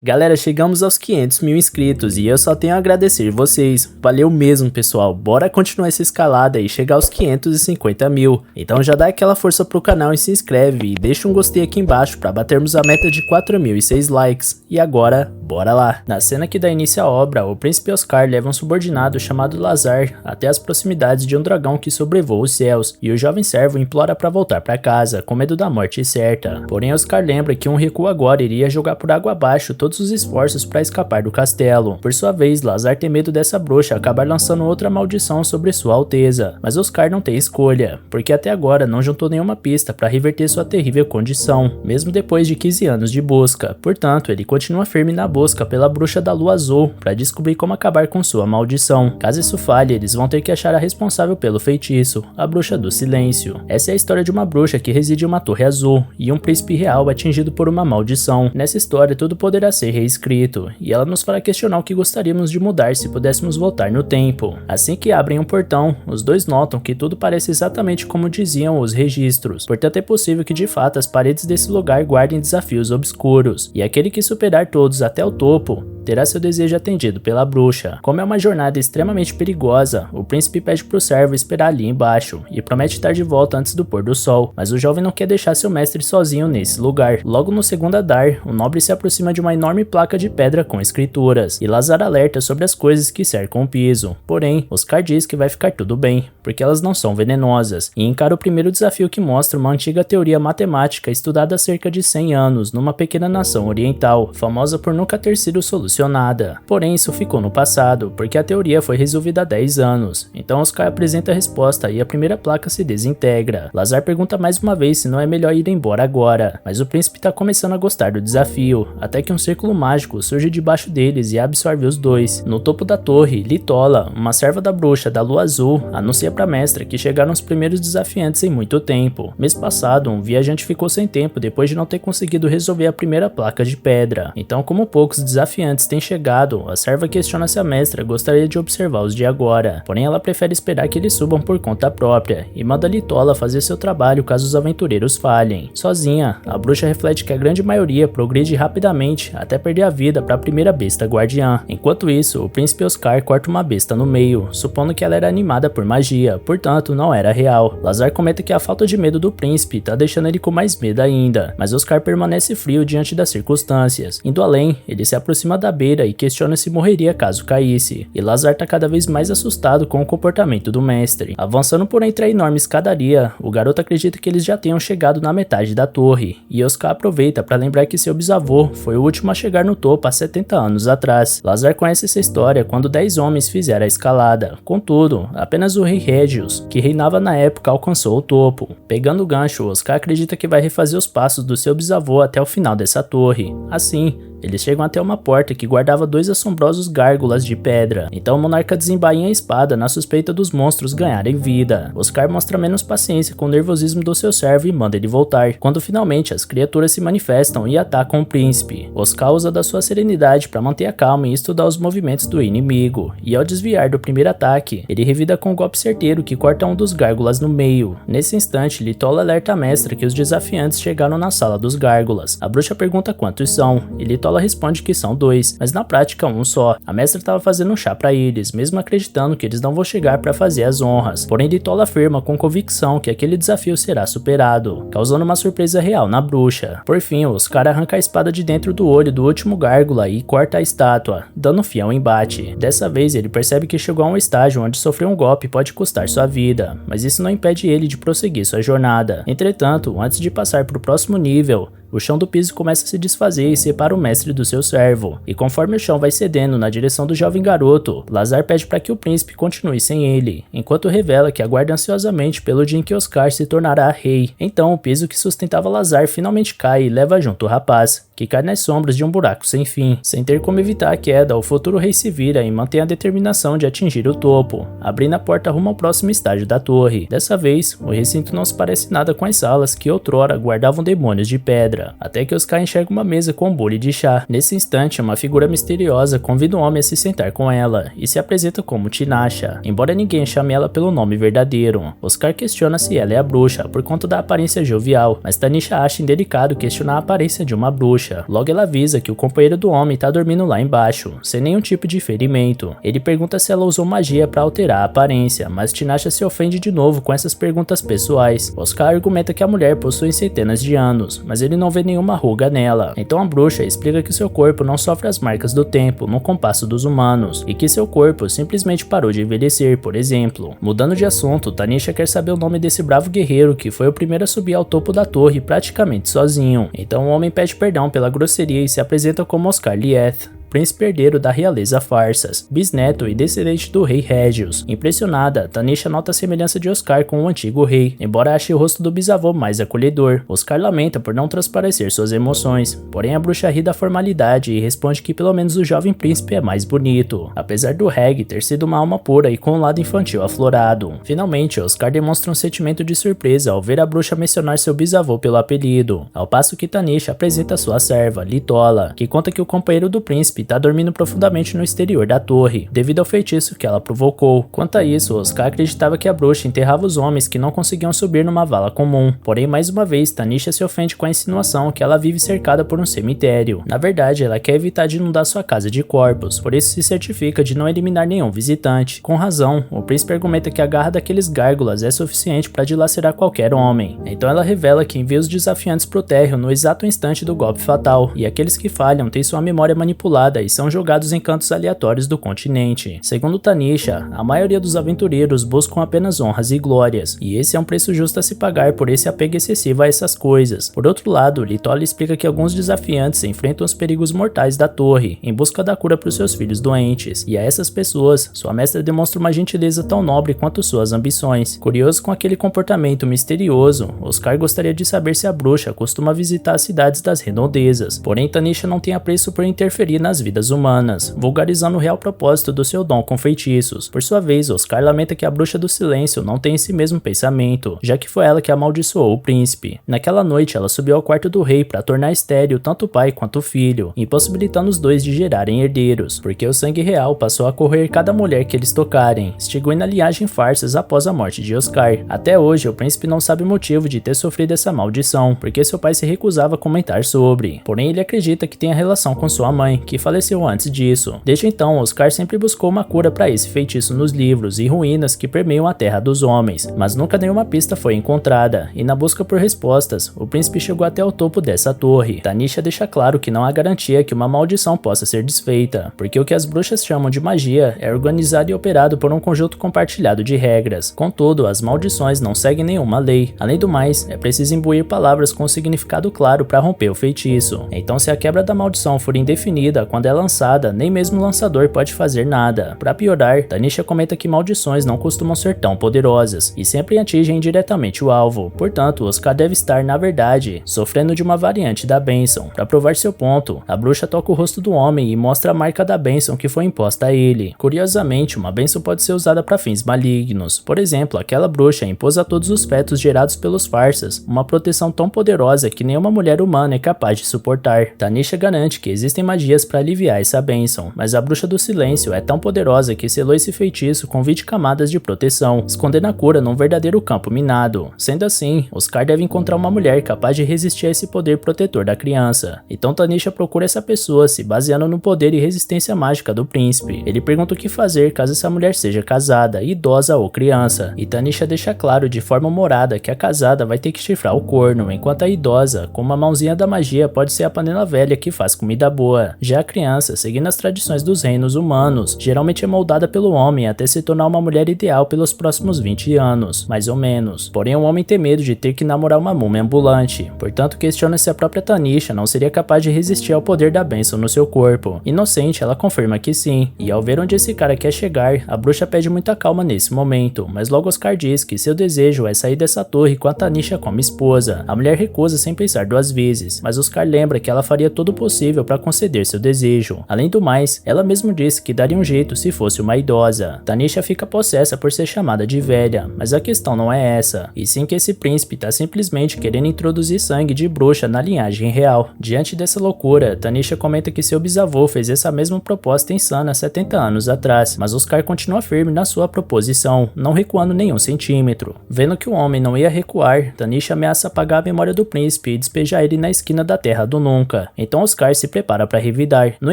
Galera, chegamos aos 500 mil inscritos e eu só tenho a agradecer vocês. Valeu mesmo, pessoal. Bora continuar essa escalada e chegar aos 550 mil. Então já dá aquela força pro canal e se inscreve e deixa um gostei aqui embaixo pra batermos a meta de 4.006 likes. E agora, bora lá. Na cena que dá início à obra, o príncipe Oscar leva um subordinado chamado Lazar até as proximidades de um dragão que sobrevoa os céus. E o jovem servo implora pra voltar pra casa, com medo da morte certa. Porém, Oscar lembra que um recuo agora iria jogar por água abaixo todos os esforços para escapar do castelo. Por sua vez, Lazar tem medo dessa bruxa acabar lançando outra maldição sobre sua alteza, mas Oscar não tem escolha, porque até agora não juntou nenhuma pista para reverter sua terrível condição, mesmo depois de 15 anos de busca. Portanto, ele continua firme na busca pela bruxa da lua azul para descobrir como acabar com sua maldição. Caso isso falhe, eles vão ter que achar a responsável pelo feitiço, a bruxa do silêncio. Essa é a história de uma bruxa que reside em uma torre azul e um príncipe real atingido por uma maldição. Nessa história, tudo poderá ser reescrito, e ela nos fará questionar o que gostaríamos de mudar se pudéssemos voltar no tempo. Assim que abrem um portão, os dois notam que tudo parece exatamente como diziam os registros, portanto é possível que de fato as paredes desse lugar guardem desafios obscuros, e aquele que superar todos até o topo terá seu desejo atendido pela bruxa. Como é uma jornada extremamente perigosa, o príncipe pede pro servo esperar ali embaixo, e promete estar de volta antes do pôr do sol, mas o jovem não quer deixar seu mestre sozinho nesse lugar. Logo no segundo andar, o nobre se aproxima de uma enorme placa de pedra com escrituras, e Lazar alerta sobre as coisas que cercam o piso. Porém, Oscar diz que vai ficar tudo bem, porque elas não são venenosas, e encara o primeiro desafio que mostra uma antiga teoria matemática estudada há cerca de 100 anos numa pequena nação oriental, famosa por nunca ter sido solucionada. Porém, isso ficou no passado, porque a teoria foi resolvida há 10 anos. Então Oscar apresenta a resposta e a primeira placa se desintegra. Lazar pergunta mais uma vez se não é melhor ir embora agora, mas o príncipe está começando a gostar do desafio, até que um círculo mágico surge debaixo deles e absorve os dois. No topo da torre, Litola, uma serva da bruxa da lua azul, anuncia pra mestra que chegaram os primeiros desafiantes em muito tempo. Mês passado, um viajante ficou sem tempo depois de não ter conseguido resolver a primeira placa de pedra. Então, como poucos desafiantes têm chegado, a serva questiona se a mestra gostaria de observar os de agora. Porém, ela prefere esperar que eles subam por conta própria e manda Litola fazer seu trabalho caso os aventureiros falhem. Sozinha, a bruxa reflete que a grande maioria progride rapidamente até perder a vida para a primeira besta guardiã. Enquanto isso, o príncipe Oscar corta uma besta no meio, supondo que ela era animada por magia, portanto não era real. Lazar comenta que a falta de medo do príncipe tá deixando ele com mais medo ainda, mas Oscar permanece frio diante das circunstâncias. Indo além, ele se aproxima da beira e questiona se morreria caso caísse, e Lazar tá cada vez mais assustado com o comportamento do mestre. Avançando por entre a enorme escadaria, o garoto acredita que eles já tenham chegado na metade da torre, e Oscar aproveita para lembrar que seu bisavô foi o último a chegar no topo há 70 anos atrás. Lazar conhece essa história quando 10 homens fizeram a escalada. Contudo, apenas o rei Régios, que reinava na época, alcançou o topo. Pegando o gancho, Oscar acredita que vai refazer os passos do seu bisavô até o final dessa torre. Assim, eles chegam até uma porta que guardava dois assombrosos gárgulas de pedra. Então o monarca desembainha a espada na suspeita dos monstros ganharem vida. Oscar mostra menos paciência com o nervosismo do seu servo e manda ele voltar, quando finalmente as criaturas se manifestam e atacam o príncipe. Oscar usa da sua serenidade para manter a calma e estudar os movimentos do inimigo, e ao desviar do primeiro ataque, ele revida com um golpe certeiro que corta um dos gárgulas no meio. Nesse instante, Litola alerta a mestra que os desafiantes chegaram na sala dos gárgulas. A bruxa pergunta quantos são, e Litola responde que são 2, mas na prática um só. A mestra estava fazendo um chá para eles, mesmo acreditando que eles não vão chegar para fazer as honras. Porém, Litola afirma com convicção que aquele desafio será superado, causando uma surpresa real na bruxa. Por fim, Oscar arranca a espada de dentro do olho do último gárgula e corta a estátua, dando fim ao embate. Dessa vez, ele percebe que chegou a um estágio onde sofrer um golpe pode custar sua vida, mas isso não impede ele de prosseguir sua jornada. Entretanto, antes de passar para o próximo nível, o chão do piso começa a se desfazer e separa o mestre do seu servo, e conforme o chão vai cedendo na direção do jovem garoto, Lazar pede para que o príncipe continue sem ele, enquanto revela que aguarda ansiosamente pelo dia em que Oscar se tornará rei. Então o piso que sustentava Lazar finalmente cai e leva junto o rapaz, que cai nas sombras de um buraco sem fim. Sem ter como evitar a queda, o futuro rei se vira e mantém a determinação de atingir o topo, abrindo a porta rumo ao próximo estágio da torre. Dessa vez, o recinto não se parece nada com as salas que outrora guardavam demônios de pedra. outra, até que Oscar enxerga uma mesa com um bule de chá. Nesse instante, uma figura misteriosa convida o homem a se sentar com ela e se apresenta como Tinashe, embora ninguém chame ela pelo nome verdadeiro. Oscar questiona se ela é a bruxa por conta da aparência jovial, mas Tanisha acha indelicado questionar a aparência de uma bruxa. Logo ela avisa que o companheiro do homem tá dormindo lá embaixo, sem nenhum tipo de ferimento. Ele pergunta se ela usou magia para alterar a aparência, mas Tinashe se ofende de novo com essas perguntas pessoais. Oscar argumenta que a mulher possui centenas de anos, mas ele não vê nenhuma ruga nela. Então a bruxa explica que seu corpo não sofre as marcas do tempo no compasso dos humanos, e que seu corpo simplesmente parou de envelhecer, por exemplo. Mudando de assunto, Tanisha quer saber o nome desse bravo guerreiro que foi o primeiro a subir ao topo da torre praticamente sozinho. Então o homem pede perdão pela grosseria e se apresenta como Oscar Lieth, príncipe herdeiro da realeza Farsas, bisneto e descendente do rei Régios. Impressionada, Tanisha nota a semelhança de Oscar com o antigo rei, embora ache o rosto do bisavô mais acolhedor. Oscar lamenta por não transparecer suas emoções, porém a bruxa ri da formalidade e responde que pelo menos o jovem príncipe é mais bonito, apesar do Reg ter sido uma alma pura e com um lado infantil aflorado. Finalmente, Oscar demonstra um sentimento de surpresa ao ver a bruxa mencionar seu bisavô pelo apelido, ao passo que Tanisha apresenta sua serva, Litola, que conta que o companheiro do príncipe está dormindo profundamente no exterior da torre, devido ao feitiço que ela provocou. Quanto a isso, Oscar acreditava que a bruxa enterrava os homens que não conseguiam subir numa vala comum. Porém, mais uma vez, Tanisha se ofende com a insinuação que ela vive cercada por um cemitério. Na verdade, ela quer evitar de inundar sua casa de corpos, por isso se certifica de não eliminar nenhum visitante. Com razão, o príncipe argumenta que a garra daqueles gárgulas é suficiente para dilacerar qualquer homem. Então ela revela que envia os desafiantes pro térreo no exato instante do golpe fatal, e aqueles que falham têm sua memória manipulada e são jogados em cantos aleatórios do continente. Segundo Tanisha, a maioria dos aventureiros buscam apenas honras e glórias, e esse é um preço justo a se pagar por esse apego excessivo a essas coisas. Por outro lado, Litola explica que alguns desafiantes enfrentam os perigos mortais da torre, em busca da cura para os seus filhos doentes, e a essas pessoas, sua mestra demonstra uma gentileza tão nobre quanto suas ambições. Curioso com aquele comportamento misterioso, Oscar gostaria de saber se a bruxa costuma visitar as cidades das redondezas, porém Tanisha não tem apreço por interferir nas vidas humanas, vulgarizando o real propósito do seu dom com feitiços. Por sua vez, Oscar lamenta que a bruxa do silêncio não tem esse mesmo pensamento, já que foi ela que amaldiçoou o príncipe. Naquela noite, ela subiu ao quarto do rei para tornar estéril tanto o pai quanto o filho, impossibilitando os dois de gerarem herdeiros, porque o sangue real passou a correr cada mulher que eles tocarem, extinguindo a linhagem Farsas após a morte de Oscar. Até hoje, o príncipe não sabe o motivo de ter sofrido essa maldição, porque seu pai se recusava a comentar sobre. Porém, ele acredita que tem a relação com sua mãe, que faleceu antes disso. Desde então, Oscar sempre buscou uma cura para esse feitiço nos livros e ruínas que permeiam a Terra dos Homens, mas nunca nenhuma pista foi encontrada, e na busca por respostas, o príncipe chegou até o topo dessa torre. Tanisha deixa claro que não há garantia que uma maldição possa ser desfeita, porque o que as bruxas chamam de magia é organizado e operado por um conjunto compartilhado de regras. Contudo, as maldições não seguem nenhuma lei. Além do mais, é preciso imbuir palavras com significado claro para romper o feitiço. Então, se a quebra da maldição for indefinida, quando é lançada, nem mesmo o lançador pode fazer nada. Para piorar, Tanisha comenta que maldições não costumam ser tão poderosas e sempre atingem diretamente o alvo. Portanto, Oscar deve estar, na verdade, sofrendo de uma variante da bênção. Para provar seu ponto, a bruxa toca o rosto do homem e mostra a marca da bênção que foi imposta a ele. Curiosamente, uma bênção pode ser usada para fins malignos. Por exemplo, aquela bruxa impôs a todos os fetos gerados pelos Farsas uma proteção tão poderosa que nenhuma mulher humana é capaz de suportar. Tanisha garante que existem magias para aliviar essa bênção, mas a bruxa do silêncio é tão poderosa que selou esse feitiço com 20 camadas de proteção, escondendo a cura num verdadeiro campo minado. Sendo assim, Oscar deve encontrar uma mulher capaz de resistir a esse poder protetor da criança. Então Tanisha procura essa pessoa se baseando no poder e resistência mágica do príncipe. Ele pergunta o que fazer caso essa mulher seja casada, idosa ou criança, e Tanisha deixa claro de forma humorada que a casada vai ter que chifrar o corno, enquanto a idosa, com uma mãozinha da magia, pode ser a panela velha que faz comida boa. Já a criança, seguindo as tradições dos reinos humanos, geralmente é moldada pelo homem até se tornar uma mulher ideal pelos próximos 20 anos, mais ou menos. Porém, o homem tem medo de ter que namorar uma múmia ambulante, portanto questiona se a própria Tanisha não seria capaz de resistir ao poder da bênção no seu corpo. Inocente, ela confirma que sim, e ao ver onde esse cara quer chegar, a bruxa pede muita calma nesse momento, mas logo Oscar diz que seu desejo é sair dessa torre com a Tanisha como esposa. A mulher recusa sem pensar duas vezes, mas Oscar lembra que ela faria todo o possível para conceder seu desejo. desejo. Além do mais, ela mesma disse que daria um jeito se fosse uma idosa. Tanisha fica possessa por ser chamada de velha, mas a questão não é essa, e sim que esse príncipe tá simplesmente querendo introduzir sangue de bruxa na linhagem real. Diante dessa loucura, Tanisha comenta que seu bisavô fez essa mesma proposta insana 70 anos atrás, mas Oscar continua firme na sua proposição, não recuando nenhum centímetro. Vendo que o homem não ia recuar, Tanisha ameaça apagar a memória do príncipe e despejar ele na esquina da Terra do Nunca. Então Oscar se prepara para revidar. No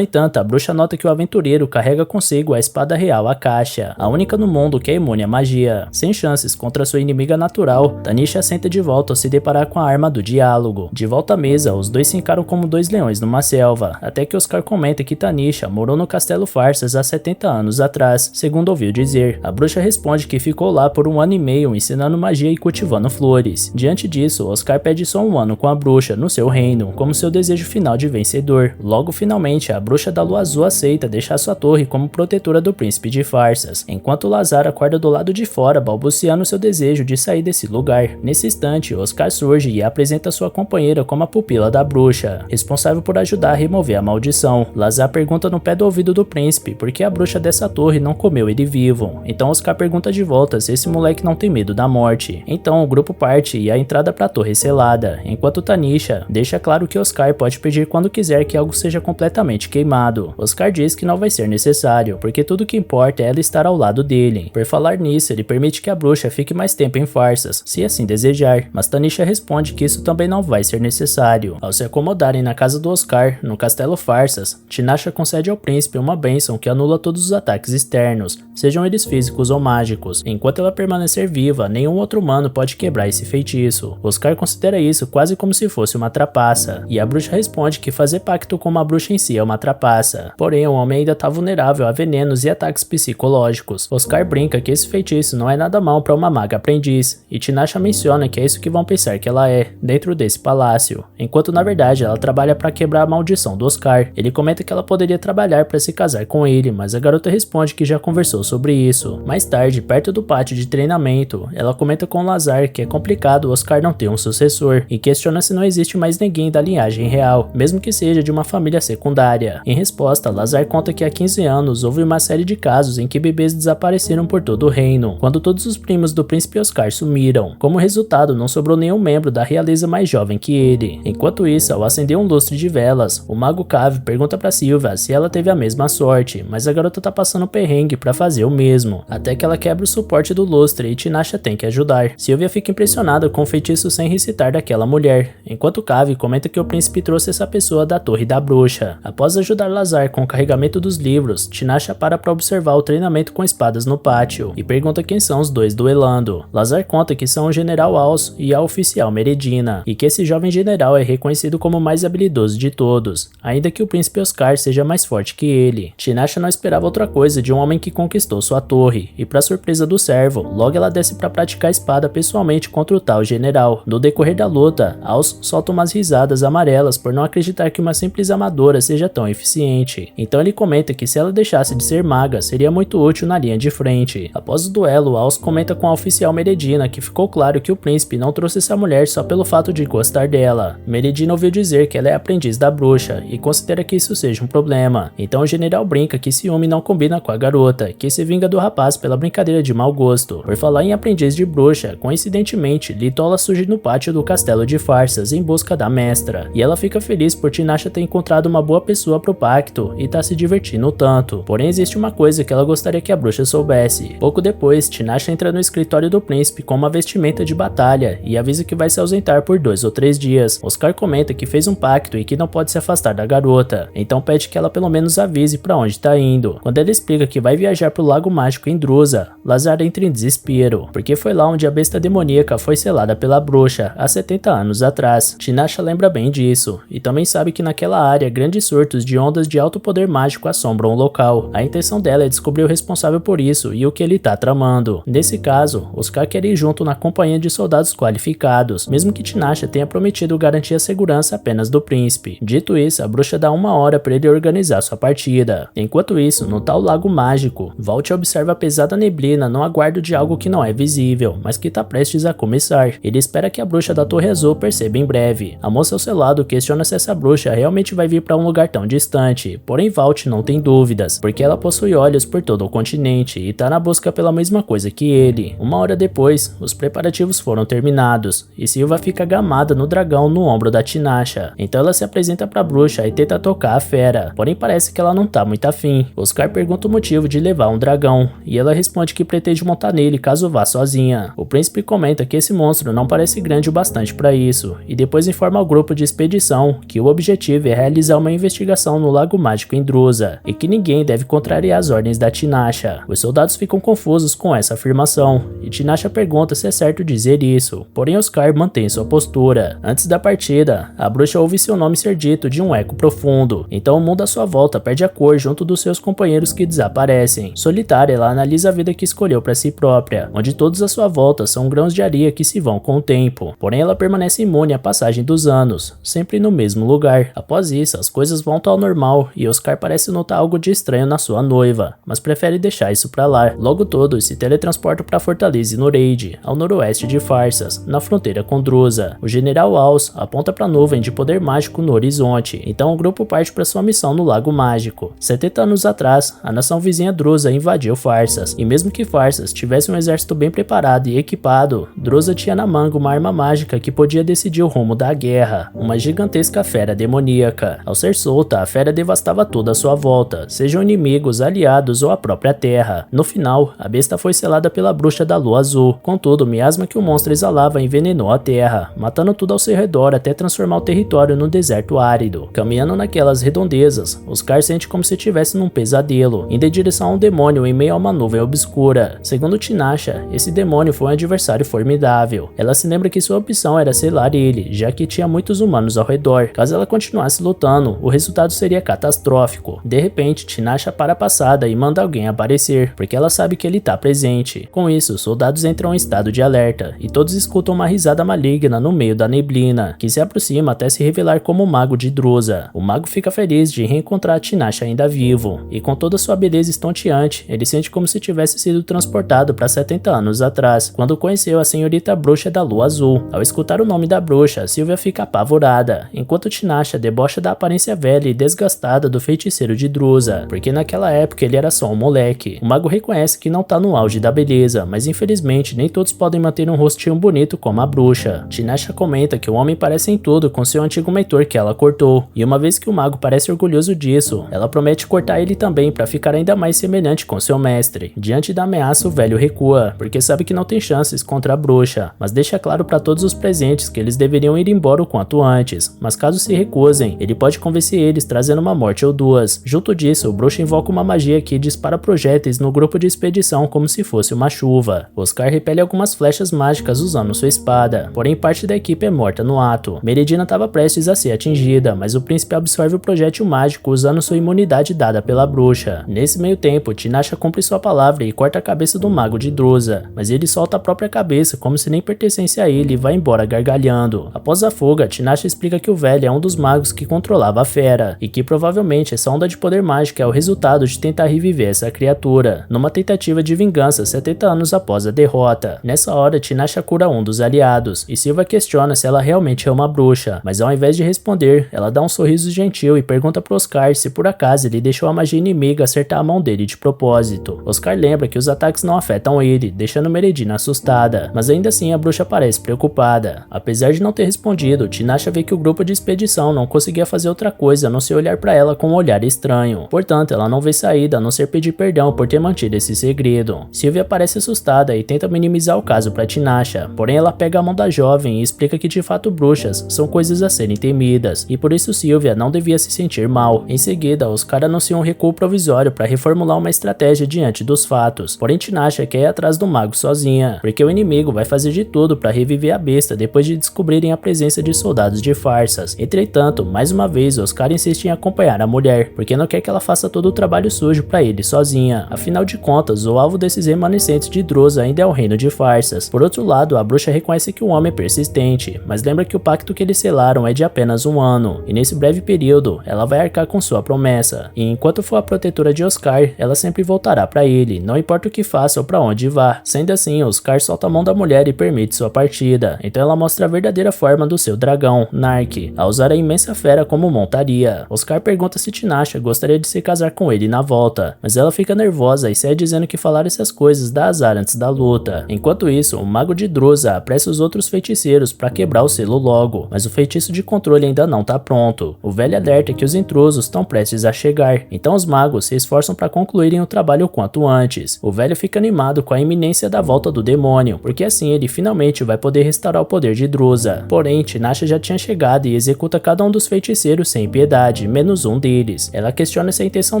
entanto, a bruxa nota que o aventureiro carrega consigo a espada real Akasha, a única no mundo que é imune à magia. Sem chances contra sua inimiga natural, Tanisha senta de volta ao se deparar com a arma do diálogo. De volta à mesa, os dois se encaram como dois leões numa selva, até que Oscar comenta que Tanisha morou no Castelo Farsas há 70 anos atrás, segundo ouviu dizer. A bruxa responde que ficou lá por 1 ano e meio ensinando magia e cultivando flores. Diante disso, Oscar pede só 1 ano com a bruxa no seu reino, como seu desejo final de vencedor. Logo, finalmente, a bruxa da Lua Azul aceita deixar sua torre como protetora do príncipe de Farsas, enquanto Lazar acorda do lado de fora, balbuciando seu desejo de sair desse lugar. Nesse instante, Oscar surge e apresenta sua companheira como a pupila da bruxa, responsável por ajudar a remover a maldição. Lazar pergunta no pé do ouvido do príncipe por que a bruxa dessa torre não comeu ele vivo. Então Oscar pergunta de volta se esse moleque não tem medo da morte. Então o grupo parte e a entrada para a torre é selada, enquanto Tanisha deixa claro que Oscar pode pedir quando quiser que algo seja completamente queimado. Oscar diz que não vai ser necessário, porque tudo que importa é ela estar ao lado dele. Por falar nisso, ele permite que a bruxa fique mais tempo em Farsas, se assim desejar, mas Tanisha responde que isso também não vai ser necessário. Ao se acomodarem na casa do Oscar, no Castelo Farsas, Tinashe concede ao príncipe uma bênção que anula todos os ataques externos, sejam eles físicos ou mágicos. Enquanto ela permanecer viva, nenhum outro humano pode quebrar esse feitiço. Oscar considera isso quase como se fosse uma trapaça, e a bruxa responde que fazer pacto com uma bruxa em si é uma trapaça. Porém, o homem ainda está vulnerável a venenos e ataques psicológicos. Oscar brinca que esse feitiço não é nada mal para uma maga aprendiz, e Tinashe menciona que é isso que vão pensar que ela é, dentro desse palácio, enquanto na verdade ela trabalha para quebrar a maldição do Oscar. Ele comenta que ela poderia trabalhar para se casar com ele, mas a garota responde que já conversou sobre isso. Mais tarde, perto do pátio de treinamento, ela comenta com Lazar que é complicado o Oscar não ter um sucessor, e questiona se não existe mais ninguém da linhagem real, mesmo que seja de uma família secundária. Em resposta, Lazar conta que há 15 anos houve uma série de casos em que bebês desapareceram por todo o reino, quando todos os primos do príncipe Oscar sumiram. Como resultado, não sobrou nenhum membro da realeza mais jovem que ele. Enquanto isso, ao acender um lustre de velas, o mago Cave pergunta pra Sylvia se ela teve a mesma sorte, mas a garota tá passando perrengue pra fazer o mesmo, até que ela quebra o suporte do lustre e Tinashe tem que ajudar. Sylvia fica impressionada com o feitiço sem recitar daquela mulher, enquanto Cave comenta que o príncipe trouxe essa pessoa da torre da bruxa. Após ajudar Lazar com o carregamento dos livros, Tinashe para observar o treinamento com espadas no pátio, e pergunta quem são os dois duelando. Lazar conta que são o general Aos e a oficial Meredina, e que esse jovem general é reconhecido como o mais habilidoso de todos, ainda que o príncipe Oscar seja mais forte que ele. Tinashe não esperava outra coisa de um homem que conquistou sua torre, e para surpresa do servo, logo ela desce para praticar a espada pessoalmente contra o tal general. No decorrer da luta, Aos solta umas risadas amarelas por não acreditar que uma simples amadora seja tão eficiente. Então ele comenta que se ela deixasse de ser maga, seria muito útil na linha de frente. Após o duelo, Aos comenta com a oficial Meredina que ficou claro que o príncipe não trouxe essa mulher só pelo fato de gostar dela. Meredina ouviu dizer que ela é aprendiz da bruxa e considera que isso seja um problema. Então o general brinca que ciúme não combina com a garota, que se vinga do rapaz pela brincadeira de mau gosto. Por falar em aprendiz de bruxa, coincidentemente, Litola surge no pátio do castelo de Farsas em busca da mestra, e ela fica feliz por Tinashe ter encontrado uma boa pessoa pro pacto e tá se divertindo tanto. Porém, existe uma coisa que ela gostaria que a bruxa soubesse. Pouco depois, Tinashe entra no escritório do príncipe com uma vestimenta de batalha e avisa que vai se ausentar por 2 ou 3 dias. Oscar comenta que fez um pacto e que não pode se afastar da garota, então pede que ela pelo menos avise pra onde tá indo. Quando ela explica que vai viajar pro Lago Mágico em Drusa, Lazar entra em desespero, porque foi lá onde a besta demoníaca foi selada pela bruxa há 70 anos atrás. Tinashe lembra bem disso, e também sabe que naquela área grandes surtos de ondas de alto poder mágico assombram o local. A intenção dela é descobrir o responsável por isso e o que ele tá tramando. Nesse caso, Oscar quer ir junto na companhia de soldados qualificados, mesmo que Tinashe tenha prometido garantir a segurança apenas do príncipe. Dito isso, a bruxa dá 1 hora para ele organizar sua partida. Enquanto isso, no tal lago mágico, Walt observa a pesada neblina no aguardo de algo que não é visível, mas que tá prestes a começar. Ele espera que a bruxa da Torre Azul perceba em breve. A moça ao seu lado questiona se essa bruxa realmente vai vir para um lugar tão tão distante, porém Valt não tem dúvidas, porque ela possui olhos por todo o continente e tá na busca pela mesma coisa que ele. Uma hora depois, os preparativos foram terminados, e Silva fica gamada no dragão no ombro da Tinasha. Então ela se apresenta pra bruxa e tenta tocar a fera, porém parece que ela não tá muito afim. Oscar pergunta o motivo de levar um dragão, e ela responde que pretende montar nele caso vá sozinha. O príncipe comenta que esse monstro não parece grande o bastante para isso, e depois informa ao grupo de expedição que o objetivo é realizar uma investigação no Lago Mágico em Drusa, e que ninguém deve contrariar as ordens da Tinasha. Os soldados ficam confusos com essa afirmação, e Tinasha pergunta se é certo dizer isso, porém Oscar mantém sua postura. Antes da partida, a bruxa ouve seu nome ser dito de um eco profundo, então o mundo à sua volta perde a cor junto dos seus companheiros que desaparecem. Solitária, ela analisa a vida que escolheu para si própria, onde todos à sua volta são grãos de areia que se vão com o tempo, porém ela permanece imune à passagem dos anos, sempre no mesmo lugar. Após isso, as coisas voltam ao normal e Oscar parece notar algo de estranho na sua noiva, mas prefere deixar isso pra lá. Logo todos se teletransportam para Fortaleza Noreide, ao noroeste de Farsas, na fronteira com Drusa. O general Aus aponta para a nuvem de poder mágico no horizonte, então o grupo parte para sua missão no Lago Mágico. 70 anos atrás, a nação vizinha Drusa invadiu Farsas, e mesmo que Farsas tivesse um exército bem preparado e equipado, Drusa tinha na manga uma arma mágica que podia decidir o rumo da guerra, uma gigantesca fera demoníaca. Ao ser solta, a fera devastava tudo à sua volta, sejam inimigos, aliados ou a própria terra. No final, a besta foi selada pela bruxa da lua azul, contudo o miasma que o monstro exalava envenenou a terra, matando tudo ao seu redor até transformar o território num deserto árido. Caminhando naquelas redondezas, Oscar sente como se estivesse num pesadelo, indo em direção a um demônio em meio a uma nuvem obscura. Segundo Tinasha, esse demônio foi um adversário formidável. Ela se lembra que sua opção era selar ele, já que tinha muitos humanos ao redor. Caso ela continuasse lutando, o resultado seria catastrófico. De repente, Tinasha para a passada e manda alguém aparecer, porque ela sabe que ele está presente. Com isso, os soldados entram em estado de alerta, e todos escutam uma risada maligna no meio da neblina, que se aproxima até se revelar como o mago de Drusa. O mago fica feliz de reencontrar Tinasha ainda vivo, e com toda sua beleza estonteante, ele sente como se tivesse sido transportado para 70 anos atrás, quando conheceu a senhorita bruxa da lua azul. Ao escutar o nome da bruxa, Sylvia fica apavorada, enquanto Tinasha debocha da aparência velha e desgastada do feiticeiro de Drusa, porque naquela época ele era só um moleque. O mago reconhece que não tá no auge da beleza, mas infelizmente nem todos podem manter um rostinho bonito como a bruxa. Tinasha comenta que o homem parece em tudo com seu antigo mentor que ela cortou, e uma vez que o mago parece orgulhoso disso, ela promete cortar ele também para ficar ainda mais semelhante com seu mestre. Diante da ameaça, o velho recua, porque sabe que não tem chances contra a bruxa, mas deixa claro para todos os presentes que eles deveriam ir embora o quanto antes, mas caso se recusem, ele pode convencer eles trazendo uma morte ou duas. Junto disso, o bruxo invoca uma magia que dispara projéteis no grupo de expedição como se fosse uma chuva. Oscar repele algumas flechas mágicas usando sua espada, porém parte da equipe é morta no ato. Meredina estava prestes a ser atingida, mas o príncipe absorve o projétil mágico usando sua imunidade dada pela bruxa. Nesse meio tempo, Tinasha cumpre sua palavra e corta a cabeça do mago de Drusa, mas ele solta a própria cabeça como se nem pertencesse a ele e vai embora gargalhando. Após a fuga, Tinasha explica que o velho é um dos magos que controlava a fera, e que provavelmente essa onda de poder mágico é o resultado de tentar reviver essa criatura, numa tentativa de vingança 70 anos após a derrota. Nessa hora, Tinasha cura um dos aliados, e Silva questiona se ela realmente é uma bruxa, mas ao invés de responder, ela dá um sorriso gentil e pergunta pro Oscar se por acaso ele deixou a magia inimiga acertar a mão dele de propósito. Oscar lembra que os ataques não afetam ele, deixando Meredina assustada, mas ainda assim a bruxa parece preocupada. Apesar de não ter respondido, Tinasha vê que o grupo de expedição não conseguia fazer outra coisa a não ser olhar pra ela com um olhar estranho. Portanto, ela não vê saída a não ser pedir perdão por ter mantido esse segredo. Sylvia parece assustada e tenta minimizar o caso pra Tinasha, porém ela pega a mão da jovem e explica que de fato bruxas são coisas a serem temidas, e por isso Sylvia não devia se sentir mal. Em seguida, Oscar anuncia um recuo provisório para reformular uma estratégia diante dos fatos, porém Tinasha quer ir atrás do mago sozinha, porque o inimigo vai fazer de tudo para reviver a besta depois de descobrirem a presença de soldados de Farsas. Entretanto, mais uma vez, Oscar insiste em acompanhar a mulher, porque não quer que ela faça todo o trabalho sujo para ele sozinha. Afinal de contas, o alvo desses remanescentes de Drusa ainda é o reino de Farsas. Por outro lado, a bruxa reconhece que o homem é persistente, mas lembra que o pacto que eles selaram é de apenas um ano, e nesse breve período, ela vai arcar com sua promessa, e enquanto for a protetora de Oscar, ela sempre voltará para ele, não importa o que faça ou para onde vá. Sendo assim, Oscar solta a mão da mulher e permite sua partida, então ela mostra a verdadeira forma do seu dragão, Nark, a usar a imensa fera como montaria. dia. Oscar pergunta se Tinashe gostaria de se casar com ele na volta, mas ela fica nervosa e sai dizendo que falar essas coisas dá azar antes da luta. Enquanto isso, o mago de Drusa apressa os outros feiticeiros para quebrar o selo logo, mas o feitiço de controle ainda não tá pronto. O velho alerta que os intrusos estão prestes a chegar, então os magos se esforçam para concluírem o trabalho o quanto antes. O velho fica animado com a iminência da volta do demônio, porque assim ele finalmente vai poder restaurar o poder de Drusa. Porém, Tinashe já tinha chegado e executa cada um dos feiticeiros sem piedade, menos um deles. Ela questiona se a intenção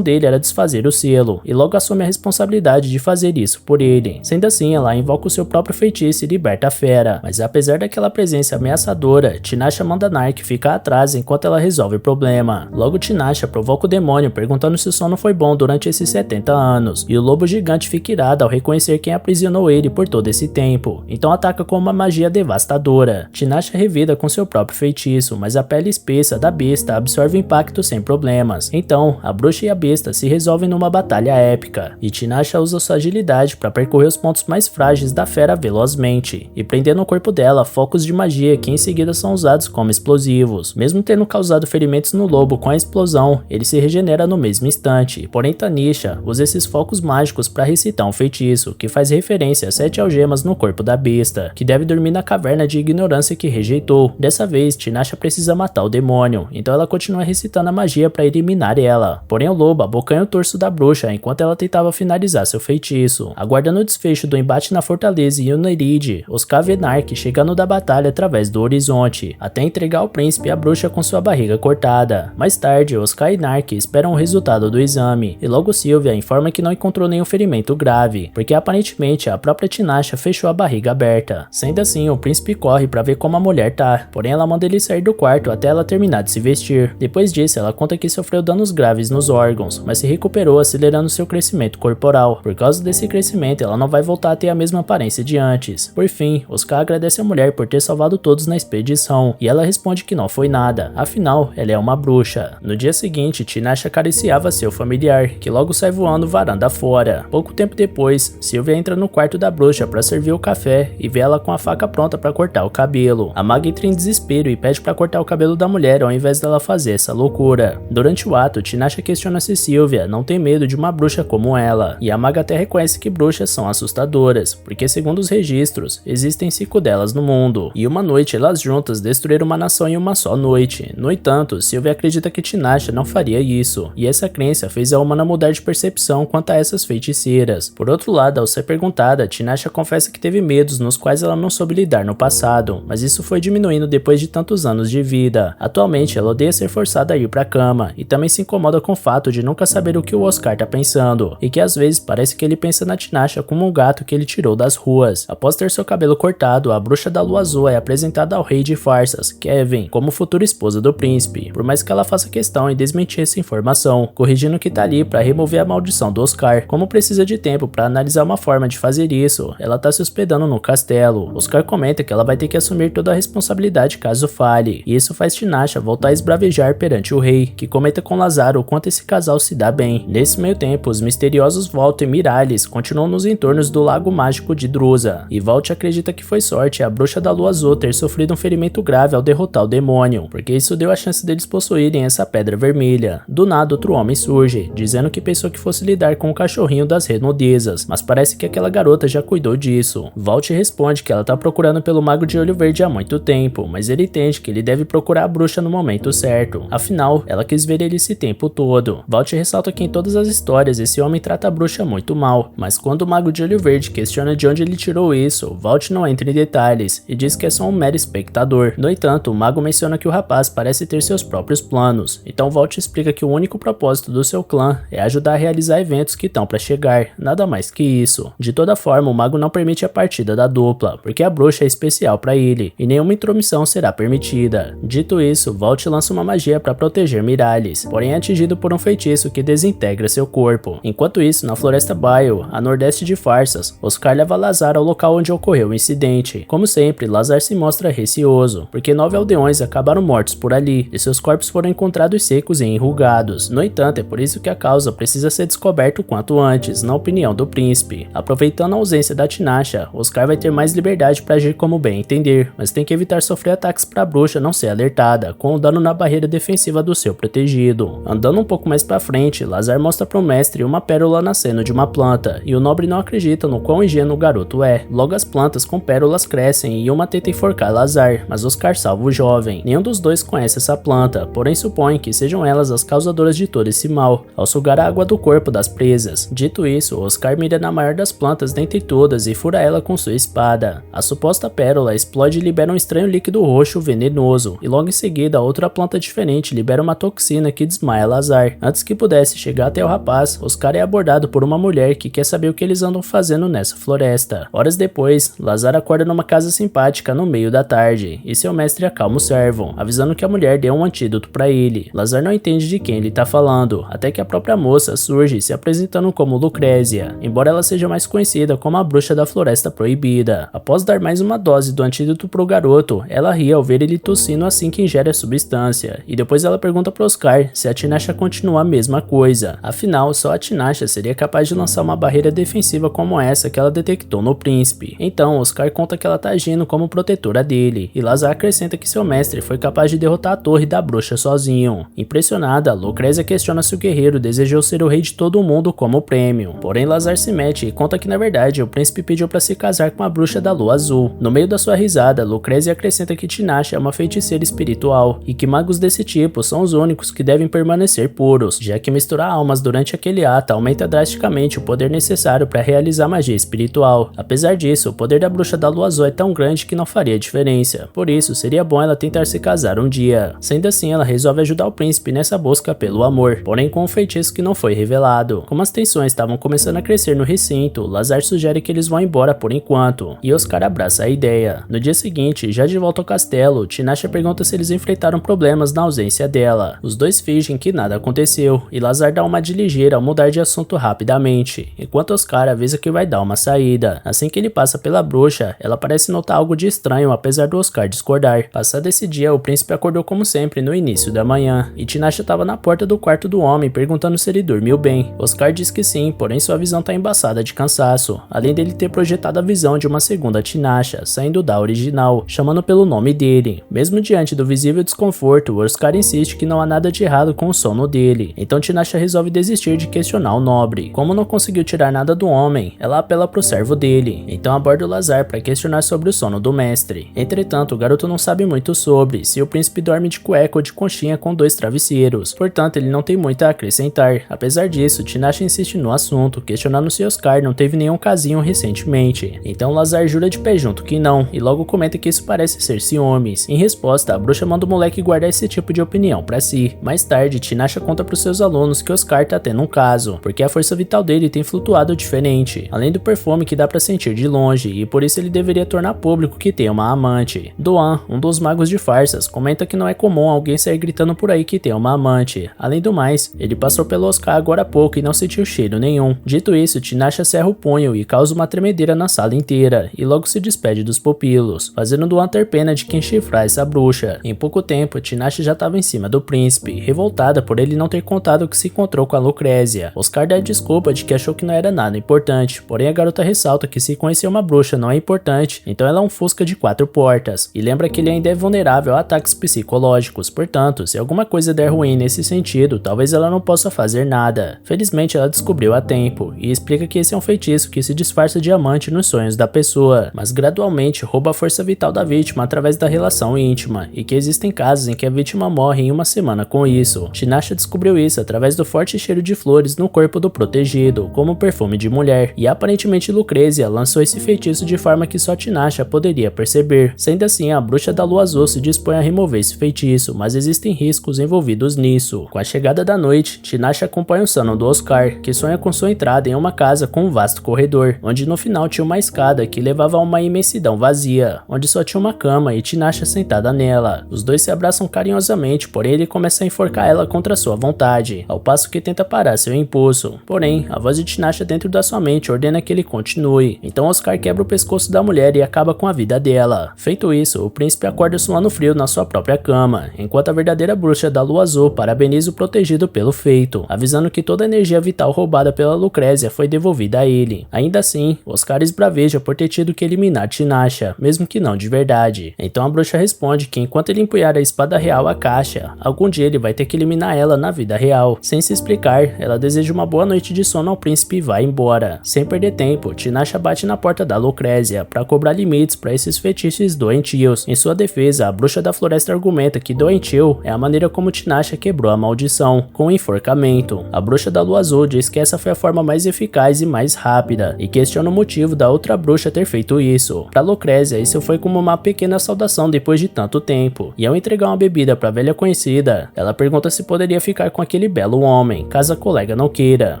dele era desfazer o selo, e logo assume a responsabilidade de fazer isso por ele. Sendo assim, ela invoca o seu próprio feitiço e liberta a fera, mas apesar daquela presença ameaçadora, Tinashe manda Nark ficar atrás enquanto ela resolve o problema. Logo, Tinashe provoca o demônio perguntando se o sono foi bom durante esses 70 anos, e o lobo gigante fica irado ao reconhecer quem aprisionou ele por todo esse tempo, então ataca com uma magia devastadora. Tinashe revida com seu próprio feitiço, mas a pele espessa da besta absorve o impacto sem problemas. Então, a bruxa e a besta se resolvem numa batalha épica, e Tinashe usa sua agilidade para percorrer os pontos mais frágeis da fera velozmente, e prendendo no corpo dela focos de magia que em seguida são usados como explosivos. Mesmo tendo causado ferimentos no lobo com a explosão, ele se regenera no mesmo instante. Porém, Tanisha usa esses focos mágicos para recitar um feitiço, que faz referência a 7 algemas no corpo da besta, que deve dormir na caverna de ignorância que rejeitou. Dessa vez, Tinashe precisa matar o demônio, então ela continua recitando a magia para eliminar ela. Porém, o lobo abocanha o torso da bruxa enquanto ela tentava finalizar seu feitiço. Aguardando o desfecho do embate na fortaleza e Unerid, Oscar vê Nark chegando da batalha através do horizonte, até entregar ao príncipe a bruxa com sua barriga cortada. Mais tarde, Oscar e Nark esperam o resultado do exame, e logo Sylvia informa que não encontrou nenhum ferimento grave, porque aparentemente a própria Tinashe fechou a barriga aberta. Sendo assim, o príncipe corre para ver como a mulher tá, porém ela manda ele sair do quarto até ela terminar de se vestir. Depois disso, ela conta que sofreu danos graves nos órgãos, mas se recuperou acelerando seu crescimento corporal. Por causa desse crescimento, ela não vai voltar a ter a mesma aparência de antes. Por fim, Oscar agradece a mulher por ter salvado todos na expedição, e ela responde que não foi nada, afinal, ela é uma bruxa. No dia seguinte, Tinashe acariciava seu familiar, que logo sai voando varanda fora. Pouco tempo depois, Sylvia entra no quarto da bruxa para servir o café e vê ela com a faca pronta para cortar o cabelo. A maga entra em desespero e pede para cortar o cabelo da mulher ao invés dela fazer essa loucura. Durante o ato, Tinashe questiona se Sylvia não tem medo de uma bruxa como ela, e a maga até reconhece que bruxas são assustadoras, porque segundo os registros, existem 5 delas no mundo, e uma noite elas juntas destruíram uma nação em uma só noite. No entanto, Sylvia acredita que Tinashe não faria isso, e essa crença fez a humana mudar de percepção quanto a essas feiticeiras. Por outro lado, ao ser perguntada, Tinashe confessa que teve medos nos quais ela não soube lidar no passado, mas isso foi diminuindo depois de tantos anos de vida. Atualmente, ela odeia ser forçada a ir pra cama, e também se incomoda com o fato de nunca saber o que o Oscar tá pensando, e que às vezes parece que ele pensa na Tinashe como um gato que ele tirou das ruas. Após ter seu cabelo cortado, a bruxa da lua azul é apresentada ao rei de farsas, Kevin, como futura esposa do príncipe, por mais que ela faça questão em desmentir essa informação, corrigindo que tá ali pra remover a maldição do Oscar. Como precisa de tempo pra analisar uma forma de fazer isso, ela tá se hospedando no castelo. Oscar comenta que ela vai ter que assumir toda a responsabilidade caso falhe, e isso faz Tinashe voltar a esbravejar perante o rei, que comenta com Lazaro o quanto esse casal se dá bem. Nesse meio tempo, os misteriosos Valt e Miralis continuam nos entornos do lago mágico de Drusa, e Valt acredita que foi sorte a bruxa da lua azul ter sofrido um ferimento grave ao derrotar o demônio, porque isso deu a chance deles possuírem essa pedra vermelha. Do nada, outro homem surge, dizendo que pensou que fosse lidar com o cachorrinho das redondezas, mas parece que aquela garota já cuidou disso. Valt responde que ela tá procurando pelo mago de olho verde há muito tempo, mas ele entende que ele deve procurar a bruxa no momento certo. Afinal, ela quis ver ele esse tempo todo. Valt ressalta que em todas as histórias esse homem trata a bruxa muito mal, mas quando o mago de olho verde questiona de onde ele tirou isso, Valt não entra em detalhes e diz que é só um mero espectador. No entanto, o mago menciona que o rapaz parece ter seus próprios planos, então Valt explica que o único propósito do seu clã é ajudar a realizar eventos que estão para chegar, nada mais que isso. De toda forma, o mago não permite a partida da dupla, porque a bruxa é especial para ele, e nenhuma intromissão será permitida. Dito isso, Valt lança uma magia para proteger Miralis, porém é atingido por um feitiço que desintegra seu corpo. Enquanto isso, na floresta Bile, a nordeste de Farsas, Oscar leva Lazar ao local onde ocorreu o incidente. Como sempre, Lazar se mostra receoso, porque 9 aldeões acabaram mortos por ali, e seus corpos foram encontrados secos e enrugados. No entanto, é por isso que a causa precisa ser descoberta o quanto antes, na opinião do príncipe. Aproveitando a ausência da Tinashe, Oscar vai ter mais liberdade para agir como bem entender, mas tem que evitar sofrer ataques para a bruxa não ser alertada, com o dano na barreira defensiva defensiva do seu protegido. Andando um pouco mais pra frente, Lazar mostra pro mestre uma pérola nascendo de uma planta, e o nobre não acredita no quão ingênuo o garoto é. Logo as plantas com pérolas crescem e uma tenta enforcar Lazar, mas Oscar salva o jovem. Nenhum dos dois conhece essa planta, porém supõe que sejam elas as causadoras de todo esse mal, ao sugar a água do corpo das presas. Dito isso, Oscar mira na maior das plantas dentre todas e fura ela com sua espada. A suposta pérola explode e libera um estranho líquido roxo venenoso, e logo em seguida outra planta diferente libera uma toxina que desmaia Lazar. Antes que pudesse chegar até o rapaz, Oscar é abordado por uma mulher que quer saber o que eles andam fazendo nessa floresta. Horas depois, Lazar acorda numa casa simpática no meio da tarde, e seu mestre acalma o servo, avisando que a mulher deu um antídoto para ele. Lazar não entende de quem ele tá falando, até que a própria moça surge se apresentando como Lucrézia, embora ela seja mais conhecida como a bruxa da Floresta Proibida. Após dar mais uma dose do antídoto pro garoto, ela ri ao ver ele tossindo assim que ingere a substância, e depois ela pergunta pro Oscar se a Tinashe continua a mesma coisa. Afinal, só a Tinashe seria capaz de lançar uma barreira defensiva como essa que ela detectou no príncipe. Então, Oscar conta que ela tá agindo como protetora dele, e Lazar acrescenta que seu mestre foi capaz de derrotar a torre da bruxa sozinho. Impressionada, Lucrézia questiona se o guerreiro desejou ser o rei de todo o mundo como prêmio. Porém, Lazar se mete e conta que na verdade o príncipe pediu para se casar com a bruxa da lua azul. No meio da sua risada, Lucrézia acrescenta que Tinashe é uma feiticeira espiritual e que magos desse tipo são os únicos que devem permanecer puros, já que misturar almas durante aquele ato aumenta drasticamente o poder necessário para realizar magia espiritual. Apesar disso, o poder da bruxa da lua azul é tão grande que não faria diferença, por isso seria bom ela tentar se casar um dia. Sendo assim, ela resolve ajudar o príncipe nessa busca pelo amor, porém com um feitiço que não foi revelado. Como as tensões estavam começando a crescer no recinto, Lazar sugere que eles vão embora por enquanto, e Oscar abraça a ideia. No dia seguinte, já de volta ao castelo, Tinashe pergunta se eles enfrentaram problemas na ausência dela. Os dois fingem que nada aconteceu, e Lazar dá uma de ligeira ao mudar de assunto rapidamente, enquanto Oscar avisa que vai dar uma saída. Assim que ele passa pela bruxa, ela parece notar algo de estranho apesar do Oscar discordar. Passado esse dia, o príncipe acordou como sempre no início da manhã, e Tinashe estava na porta do quarto do homem perguntando se ele dormiu bem. Oscar diz que sim, porém sua visão tá embaçada de cansaço, além dele ter projetado a visão de uma segunda Tinashe, saindo da original, chamando pelo nome dele. Mesmo diante do visível desconforto, Oscar insiste que não há nada de errado com o sono dele, então Tinashe resolve desistir de questionar o nobre. Como não conseguiu tirar nada do homem, ela apela pro servo dele, então aborda o Lazar para questionar sobre o sono do mestre. Entretanto, o garoto não sabe muito sobre se o príncipe dorme de cueca ou de conchinha com dois travesseiros, portanto ele não tem muito a acrescentar. Apesar disso, Tinashe insiste no assunto, questionando se Oscar não teve nenhum casinho recentemente. Então Lazar jura de pé junto que não, e logo comenta que isso parece ser ciúmes. Em resposta, a bruxa manda o moleque guardar esse tipo de opinião pra si. Mais tarde, Tinashe conta pros seus alunos que Oscar tá tendo um caso, porque a força vital dele tem flutuado diferente, além do perfume que dá pra sentir de longe, e por isso ele deveria tornar público que tem uma amante. Doan, um dos magos de farsas, comenta que não é comum alguém sair gritando por aí que tem uma amante. Além do mais, ele passou pelo Oscar agora há pouco e não sentiu cheiro nenhum. Dito isso, Tinashe serra o punho e causa uma tremedeira na sala inteira, e logo se despede dos pupilos, fazendo Doan ter pena de quem chifrar essa bruxa. Em pouco tempo, Tinashe já estava em cima do príncipe, revoltada por ele não ter contado que se encontrou com a Lucrézia. Oscar dá a desculpa de que achou que não era nada importante, porém a garota ressalta que se conhecer uma bruxa não é importante, então ela é um fusca de 4 portas, e lembra que ele ainda é vulnerável a ataques psicológicos, portanto, se alguma coisa der ruim nesse sentido, talvez ela não possa fazer nada. Felizmente ela descobriu a tempo, e explica que esse é um feitiço que se disfarça de amante nos sonhos da pessoa, mas gradualmente rouba a força vital da vítima através da relação íntima, e que existem casos em que a vítima morre em uma semana com isso. Tinashe descobriu isso através do forte cheiro de flores no corpo do protegido, como perfume de mulher, e aparentemente Lucrézia lançou esse feitiço de forma que só Tinashe poderia perceber. Sendo assim, a bruxa da lua azul se dispõe a remover esse feitiço, mas existem riscos envolvidos nisso. Com a chegada da noite, Tinashe acompanha o sono do Oscar, que sonha com sua entrada em uma casa com um vasto corredor, onde no final tinha uma escada que levava a uma imensidão vazia, onde só tinha uma cama e Tinashe sentada nela. Os dois se abraçam carinhosamente, porém ele começa a enforcar ela contra sua vontade, ao passo que tenta parar seu impulso. Porém, a voz de Tinashe dentro da sua mente ordena que ele continue, então Oscar quebra o pescoço da mulher e acaba com a vida dela. Feito isso, o príncipe acorda suando frio na sua própria cama, enquanto a verdadeira bruxa da lua azul parabeniza o protegido pelo feito, avisando que toda a energia vital roubada pela Lucrézia foi devolvida a ele. Ainda assim, Oscar esbraveja por ter tido que eliminar Tinashe, mesmo que não de verdade. Então a bruxa responde que enquanto ele empunhar a espada real à cara, Akasha, algum dia ele vai ter que eliminar ela na vida real. Sem se explicar, ela deseja uma boa noite de sono ao príncipe e vai embora. Sem perder tempo, Tinasha bate na porta da Lucrezia para cobrar limites para esses fetiches doentios. Em sua defesa, a bruxa da floresta argumenta que doentio é a maneira como Tinasha quebrou a maldição, com o enforcamento. A bruxa da lua azul diz que essa foi a forma mais eficaz e mais rápida, e questiona o motivo da outra bruxa ter feito isso. Para Lucrezia, isso foi como uma pequena saudação depois de tanto tempo, e ao entregar uma bebida para a velha conhecida, ela pergunta se poderia ficar com aquele belo homem, caso a colega não queira.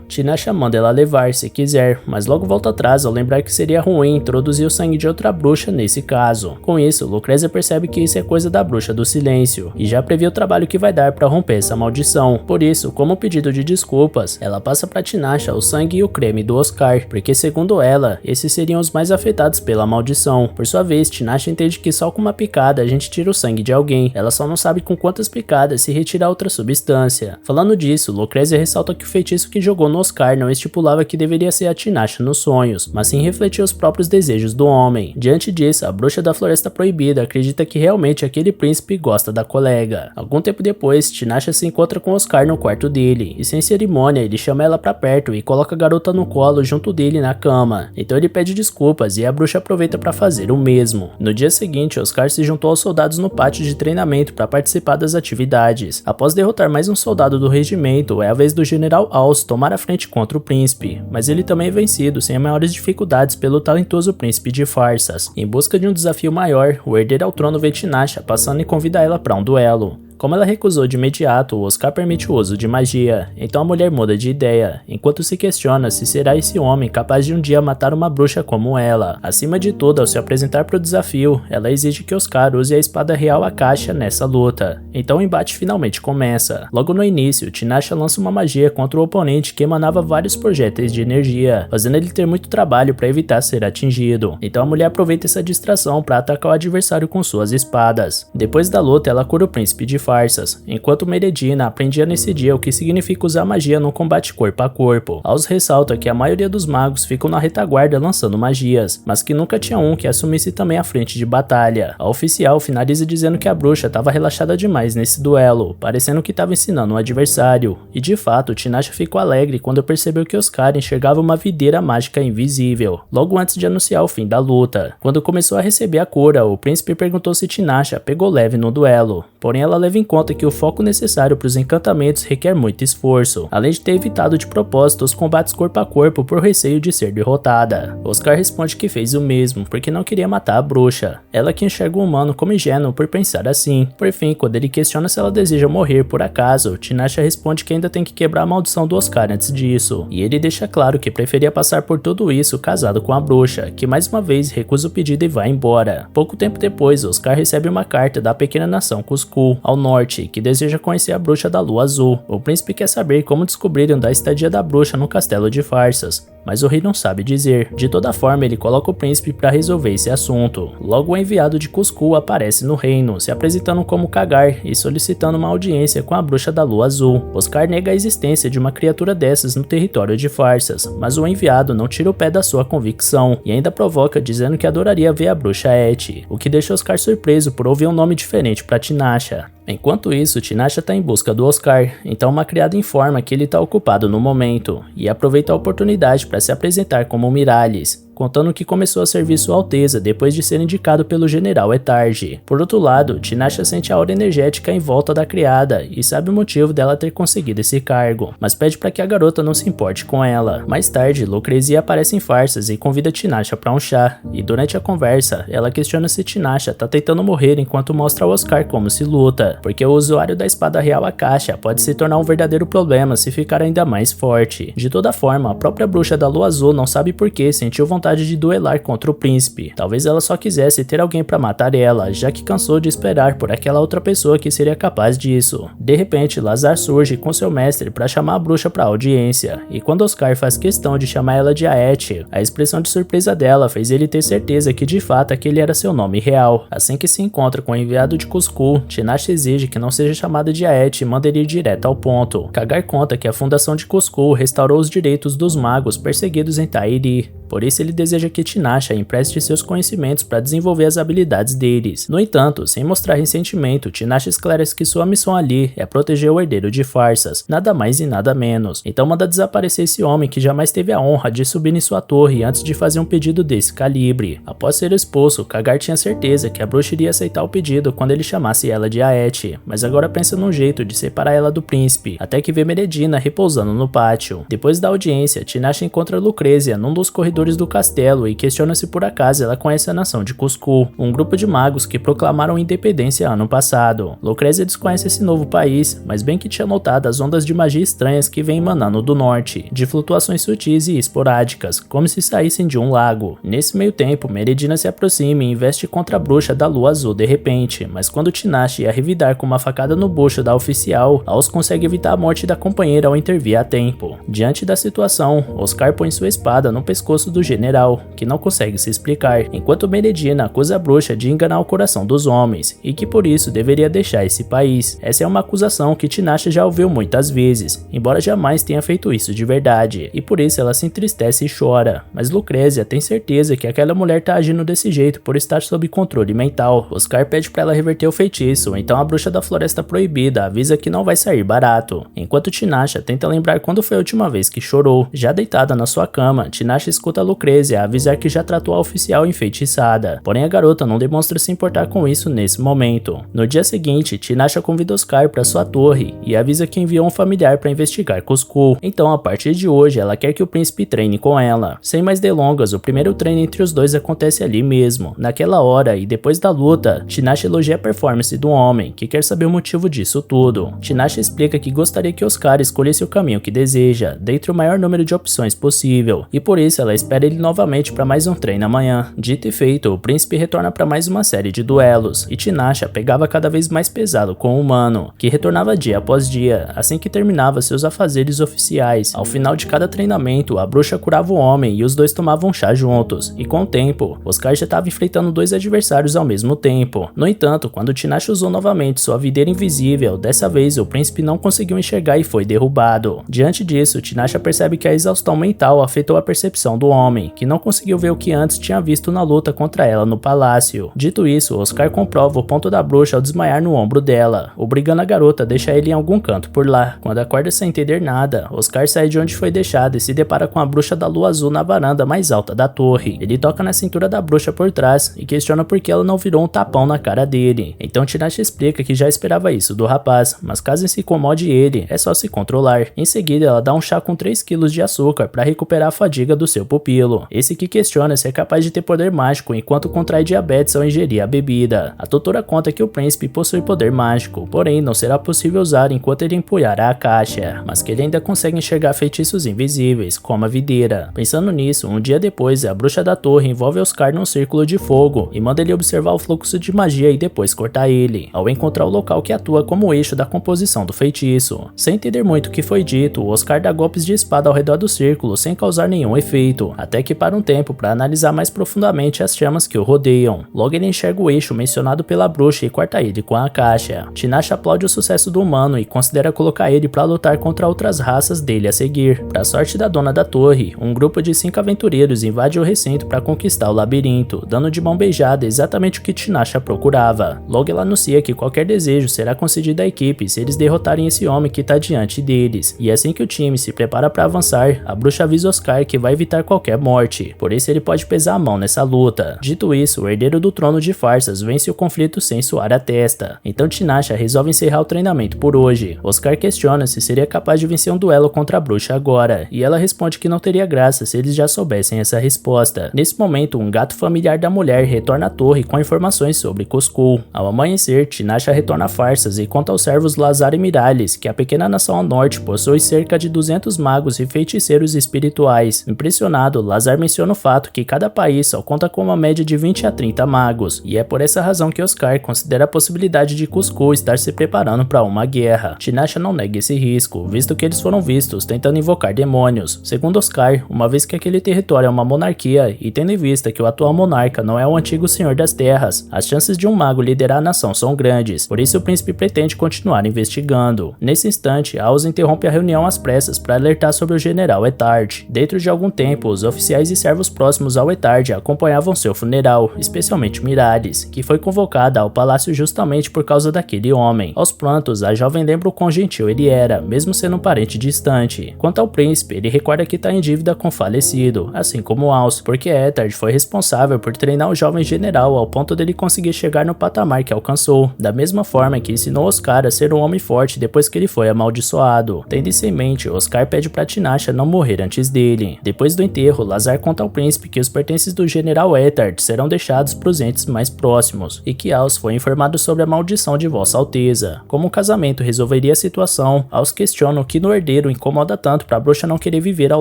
Tinasha manda ela levar se quiser, mas logo volta atrás ao lembrar que seria ruim introduzir o sangue de outra bruxa nesse caso. Com isso, Lucrezia percebe que isso é coisa da bruxa do silêncio, e já prevê o trabalho que vai dar para romper essa maldição. Por isso, como pedido de desculpas, ela passa para Tinasha o sangue e o creme do Oscar, porque segundo ela, esses seriam os mais afetados pela maldição. Por sua vez, Tinasha entende que só com uma picada a gente tira o sangue de alguém, ela só não sabe com quantas picadas se retirar outra substância. Falando disso, Lucrezia ressalta que o feitiço que jogou no Oscar não estipulava que deveria ser a Tinasha nos sonhos, mas sim refletir os próprios desejos do homem. Diante disso, a bruxa da Floresta Proibida acredita que realmente aquele príncipe gosta da colega. Algum tempo depois, Tinasha se encontra com Oscar no quarto dele, e sem cerimônia ele chama ela pra perto e coloca a garota no colo junto dele na cama. Então ele pede desculpas e a bruxa aproveita para fazer o mesmo. No dia seguinte, Oscar se juntou aos soldados no pátio de treinamento para participar das atividades. Após derrotar mais um soldado do regimento, é a vez do general Aus tomar a frente contra o príncipe, mas ele também é vencido sem maiores dificuldades pelo talentoso príncipe de farsas. Em busca de um desafio maior, o herdeiro ao trono vê Tinasha passando e convida ela para um duelo. Como ela recusou de imediato, Oscar permite o uso de magia, então a mulher muda de ideia, enquanto se questiona se será esse homem capaz de um dia matar uma bruxa como ela. Acima de tudo, ao se apresentar para o desafio, ela exige que Oscar use a espada real Akasha nessa luta. Então o embate finalmente começa. Logo no início, Tinasha lança uma magia contra o oponente que emanava vários projéteis de energia, fazendo ele ter muito trabalho para evitar ser atingido. Então a mulher aproveita essa distração para atacar o adversário com suas espadas. Depois da luta, ela cura o príncipe de farsas, enquanto Meredina aprendia nesse dia o que significa usar magia no combate corpo a corpo. Aos ressalta que a maioria dos magos ficam na retaguarda lançando magias, mas que nunca tinha um que assumisse também a frente de batalha. A oficial finaliza dizendo que a bruxa estava relaxada demais nesse duelo, parecendo que estava ensinando um adversário, e de fato Tinasha ficou alegre quando percebeu que Oscar enxergava uma videira mágica invisível, logo antes de anunciar o fim da luta. Quando começou a receber a cura, o príncipe perguntou se Tinasha pegou leve no duelo, porém ela leva em conta que o foco necessário para os encantamentos requer muito esforço, além de ter evitado de propósito os combates corpo a corpo por receio de ser derrotada. Oscar responde que fez o mesmo, porque não queria matar a bruxa, ela que enxerga o humano como ingênuo por pensar assim. Por fim, quando ele questiona se ela deseja morrer por acaso, Tinasha responde que ainda tem que quebrar a maldição do Oscar antes disso, e ele deixa claro que preferia passar por tudo isso casado com a bruxa, que mais uma vez recusa o pedido e vai embora. Pouco tempo depois, Oscar recebe uma carta da pequena nação Cusco, ao norte, que deseja conhecer a bruxa da lua azul. O príncipe quer saber como descobriram da estadia da bruxa no castelo de farsas, mas o rei não sabe dizer. De toda forma, ele coloca o príncipe para resolver esse assunto. Logo, o enviado de Cusco aparece no reino, se apresentando como Kagar e solicitando uma audiência com a bruxa da lua azul. Oscar nega a existência de uma criatura dessas no território de farsas, mas o enviado não tira o pé da sua convicção e ainda provoca dizendo que adoraria ver a bruxa Et, o que deixa Oscar surpreso por ouvir um nome diferente para Tinasha. Enquanto isso, Tinasha está em busca do Oscar, então uma criada informa que ele está ocupado no momento, e aproveita a oportunidade para se apresentar como Miralles, contando que começou a servir Sua Alteza depois de ser indicado pelo general Etarge. Por outro lado, Tinasha sente a aura energética em volta da criada e sabe o motivo dela ter conseguido esse cargo, mas pede para que a garota não se importe com ela. Mais tarde, Lucrezia aparece em farsas e convida Tinasha para um chá, e durante a conversa, ela questiona se Tinasha está tentando morrer enquanto mostra ao Oscar como se luta, porque o usuário da espada real Akasha pode se tornar um verdadeiro problema se ficar ainda mais forte. De toda forma, a própria bruxa da lua azul não sabe por que sentiu vontade de duelar contra o príncipe. Talvez ela só quisesse ter alguém para matar ela, já que cansou de esperar por aquela outra pessoa que seria capaz disso. De repente, Lazar surge com seu mestre para chamar a bruxa para audiência, e quando Oscar faz questão de chamar ela de Aet, a expressão de surpresa dela fez ele ter certeza que de fato aquele era seu nome real. Assim que se encontra com o enviado de Cusco, Tinasha exige que não seja chamada de Aet e manda ele ir direto ao ponto. Kagar conta que a fundação de Cusco restaurou os direitos dos magos perseguidos em Tairi. por isso ele deseja que Tinasha empreste seus conhecimentos para desenvolver as habilidades deles. No entanto, sem mostrar ressentimento, Tinasha esclarece que sua missão ali é proteger o herdeiro de Farsas, nada mais e nada menos. Então manda desaparecer esse homem que jamais teve a honra de subir em sua torre antes de fazer um pedido desse calibre. Após ser expulso, Kagar tinha certeza que a bruxa iria aceitar o pedido quando ele chamasse ela de Aet, mas agora pensa num jeito de separar ela do príncipe, até que vê Meredina repousando no pátio. Depois da audiência, Tinasha encontra Lucrezia num dos corredores do castelo e questiona se por acaso ela conhece a nação de Cusco, um grupo de magos que proclamaram independência ano passado. Lucrezia desconhece esse novo país, mas bem que tinha notado as ondas de magia estranhas que vêm emanando do norte, de flutuações sutis e esporádicas, como se saíssem de um lago. Nesse meio tempo, Meredina se aproxima e investe contra a bruxa da lua azul de repente, mas quando Tinasha ia revidar com uma facada no bucho da oficial, Aos consegue evitar a morte da companheira ao intervir a tempo. Diante da situação, Oscar põe sua espada no pescoço do general, que não consegue se explicar, enquanto Meredina acusa a bruxa de enganar o coração dos homens, e que por isso deveria deixar esse país. Essa é uma acusação que Tinasha já ouviu muitas vezes, embora jamais tenha feito isso de verdade, e por isso ela se entristece e chora, mas Lucrezia tem certeza que aquela mulher tá agindo desse jeito por estar sob controle mental. Oscar pede pra ela reverter o feitiço, então a bruxa da Floresta Proibida avisa que não vai sair barato, enquanto Tinasha tenta lembrar quando foi a última vez que chorou. Já deitada na sua cama, Tinasha escuta Lucrezia avisar que já tratou a oficial enfeitiçada, porém a garota não demonstra se importar com isso nesse momento. No dia seguinte, Tinasha convida Oscar para sua torre e avisa que enviou um familiar para investigar Cusco, então a partir de hoje ela quer que o príncipe treine com ela. Sem mais delongas, o primeiro treino entre os dois acontece ali mesmo, naquela hora, e depois da luta, Tinasha elogia a performance do homem, que quer saber o motivo disso tudo. Tinasha explica que gostaria que Oscar escolhesse o caminho que deseja, dentre o maior número de opções possível, e por isso ela espera ele novamente para mais um treino amanhã. Dito e feito, o príncipe retorna para mais uma série de duelos, e Tinasha pegava cada vez mais pesado com o humano, que retornava dia após dia, assim que terminava seus afazeres oficiais. Ao final de cada treinamento, a bruxa curava o homem e os dois tomavam chá juntos, e com o tempo, Oscar já estava enfrentando dois adversários ao mesmo tempo. No entanto, quando Tinasha usou novamente sua videira invisível, dessa vez o príncipe não conseguiu enxergar e foi derrubado. Diante disso, Tinasha percebe que a exaustão mental afetou a percepção do homem, que não conseguiu ver o que antes tinha visto na luta contra ela no palácio. Dito isso, Oscar comprova o ponto da bruxa ao desmaiar no ombro dela, obrigando a garota a deixar ele em algum canto por lá. Quando acorda sem entender nada, Oscar sai de onde foi deixado e se depara com a bruxa da lua azul na varanda mais alta da torre. Ele toca na cintura da bruxa por trás e questiona por que ela não virou um tapão na cara dele. Então Tinasha explica que já esperava isso do rapaz, mas caso se incomode ele, é só se controlar. Em seguida, ela dá um chá com 3 kg de açúcar para recuperar a fadiga do seu pupilo. Esse que questiona se é capaz de ter poder mágico enquanto contrai diabetes ao ingerir a bebida. A doutora conta que o príncipe possui poder mágico, porém não será possível usar enquanto ele empunhar a caixa, mas que ele ainda consegue enxergar feitiços invisíveis, como a videira. Pensando nisso, um dia depois, a bruxa da torre envolve Oscar num círculo de fogo e manda ele observar o fluxo de magia e depois cortar ele, ao encontrar o local que atua como eixo da composição do feitiço. Sem entender muito o que foi dito, Oscar dá golpes de espada ao redor do círculo sem causar nenhum efeito, até que para um tempo para analisar mais profundamente as chamas que o rodeiam. Logo ele enxerga o eixo mencionado pela bruxa e corta ele com a caixa. Tinasha aplaude o sucesso do humano e considera colocar ele para lutar contra outras raças dele a seguir. Para sorte da dona da torre, um grupo de 5 aventureiros invade o recinto para conquistar o labirinto, dando de mão beijada exatamente o que Tinasha procurava. Logo ela anuncia que qualquer desejo será concedido à equipe se eles derrotarem esse homem que está diante deles. E assim que o time se prepara para avançar, a bruxa avisa Oscar que vai evitar qualquer morte, por isso ele pode pesar a mão nessa luta. Dito isso, o herdeiro do trono de Farsas vence o conflito sem suar a testa. Então Tinasha resolve encerrar o treinamento por hoje. Oscar questiona se seria capaz de vencer um duelo contra a bruxa agora, e ela responde que não teria graça se eles já soubessem essa resposta. Nesse momento, um gato familiar da mulher retorna à torre com informações sobre Cusco. Ao amanhecer, Tinasha retorna a Farsas e conta aos servos Lazar e Miralles que a pequena nação ao norte possui cerca de 200 magos e feiticeiros espirituais. Impressionado, Lazar menciona o fato que cada país só conta com uma média de 20 a 30 magos, e é por essa razão que Oscar considera a possibilidade de Cusco estar se preparando para uma guerra. Tinasha não nega esse risco, visto que eles foram vistos tentando invocar demônios. Segundo Oscar, uma vez que aquele território é uma monarquia, e tendo em vista que o atual monarca não é o antigo senhor das terras, as chances de um mago liderar a nação são grandes, por isso o príncipe pretende continuar investigando. Nesse instante, Aos interrompe a reunião às pressas para alertar sobre o general Etard. Dentro de algum tempo, os oficiais e servos próximos ao Etard acompanhavam seu funeral, especialmente Miralis, que foi convocada ao palácio justamente por causa daquele homem. Aos prantos, a jovem lembra o quão gentil ele era, mesmo sendo um parente distante. Quanto ao príncipe, ele recorda que está em dívida com o falecido, assim como Aus, porque Etard foi responsável por treinar o jovem general ao ponto dele conseguir chegar no patamar que alcançou, da mesma forma que ensinou Oscar a ser um homem forte depois que ele foi amaldiçoado. Tendo isso em mente, Oscar pede para Tinasha não morrer antes dele. Depois do enterro, Lazar conta ao príncipe que os pertences do general Etard serão deixados para os entes mais próximos, e que Aus foi informado sobre a maldição de Vossa Alteza. Como o casamento resolveria a situação, Aus questiona o que no herdeiro incomoda tanto para a bruxa não querer viver ao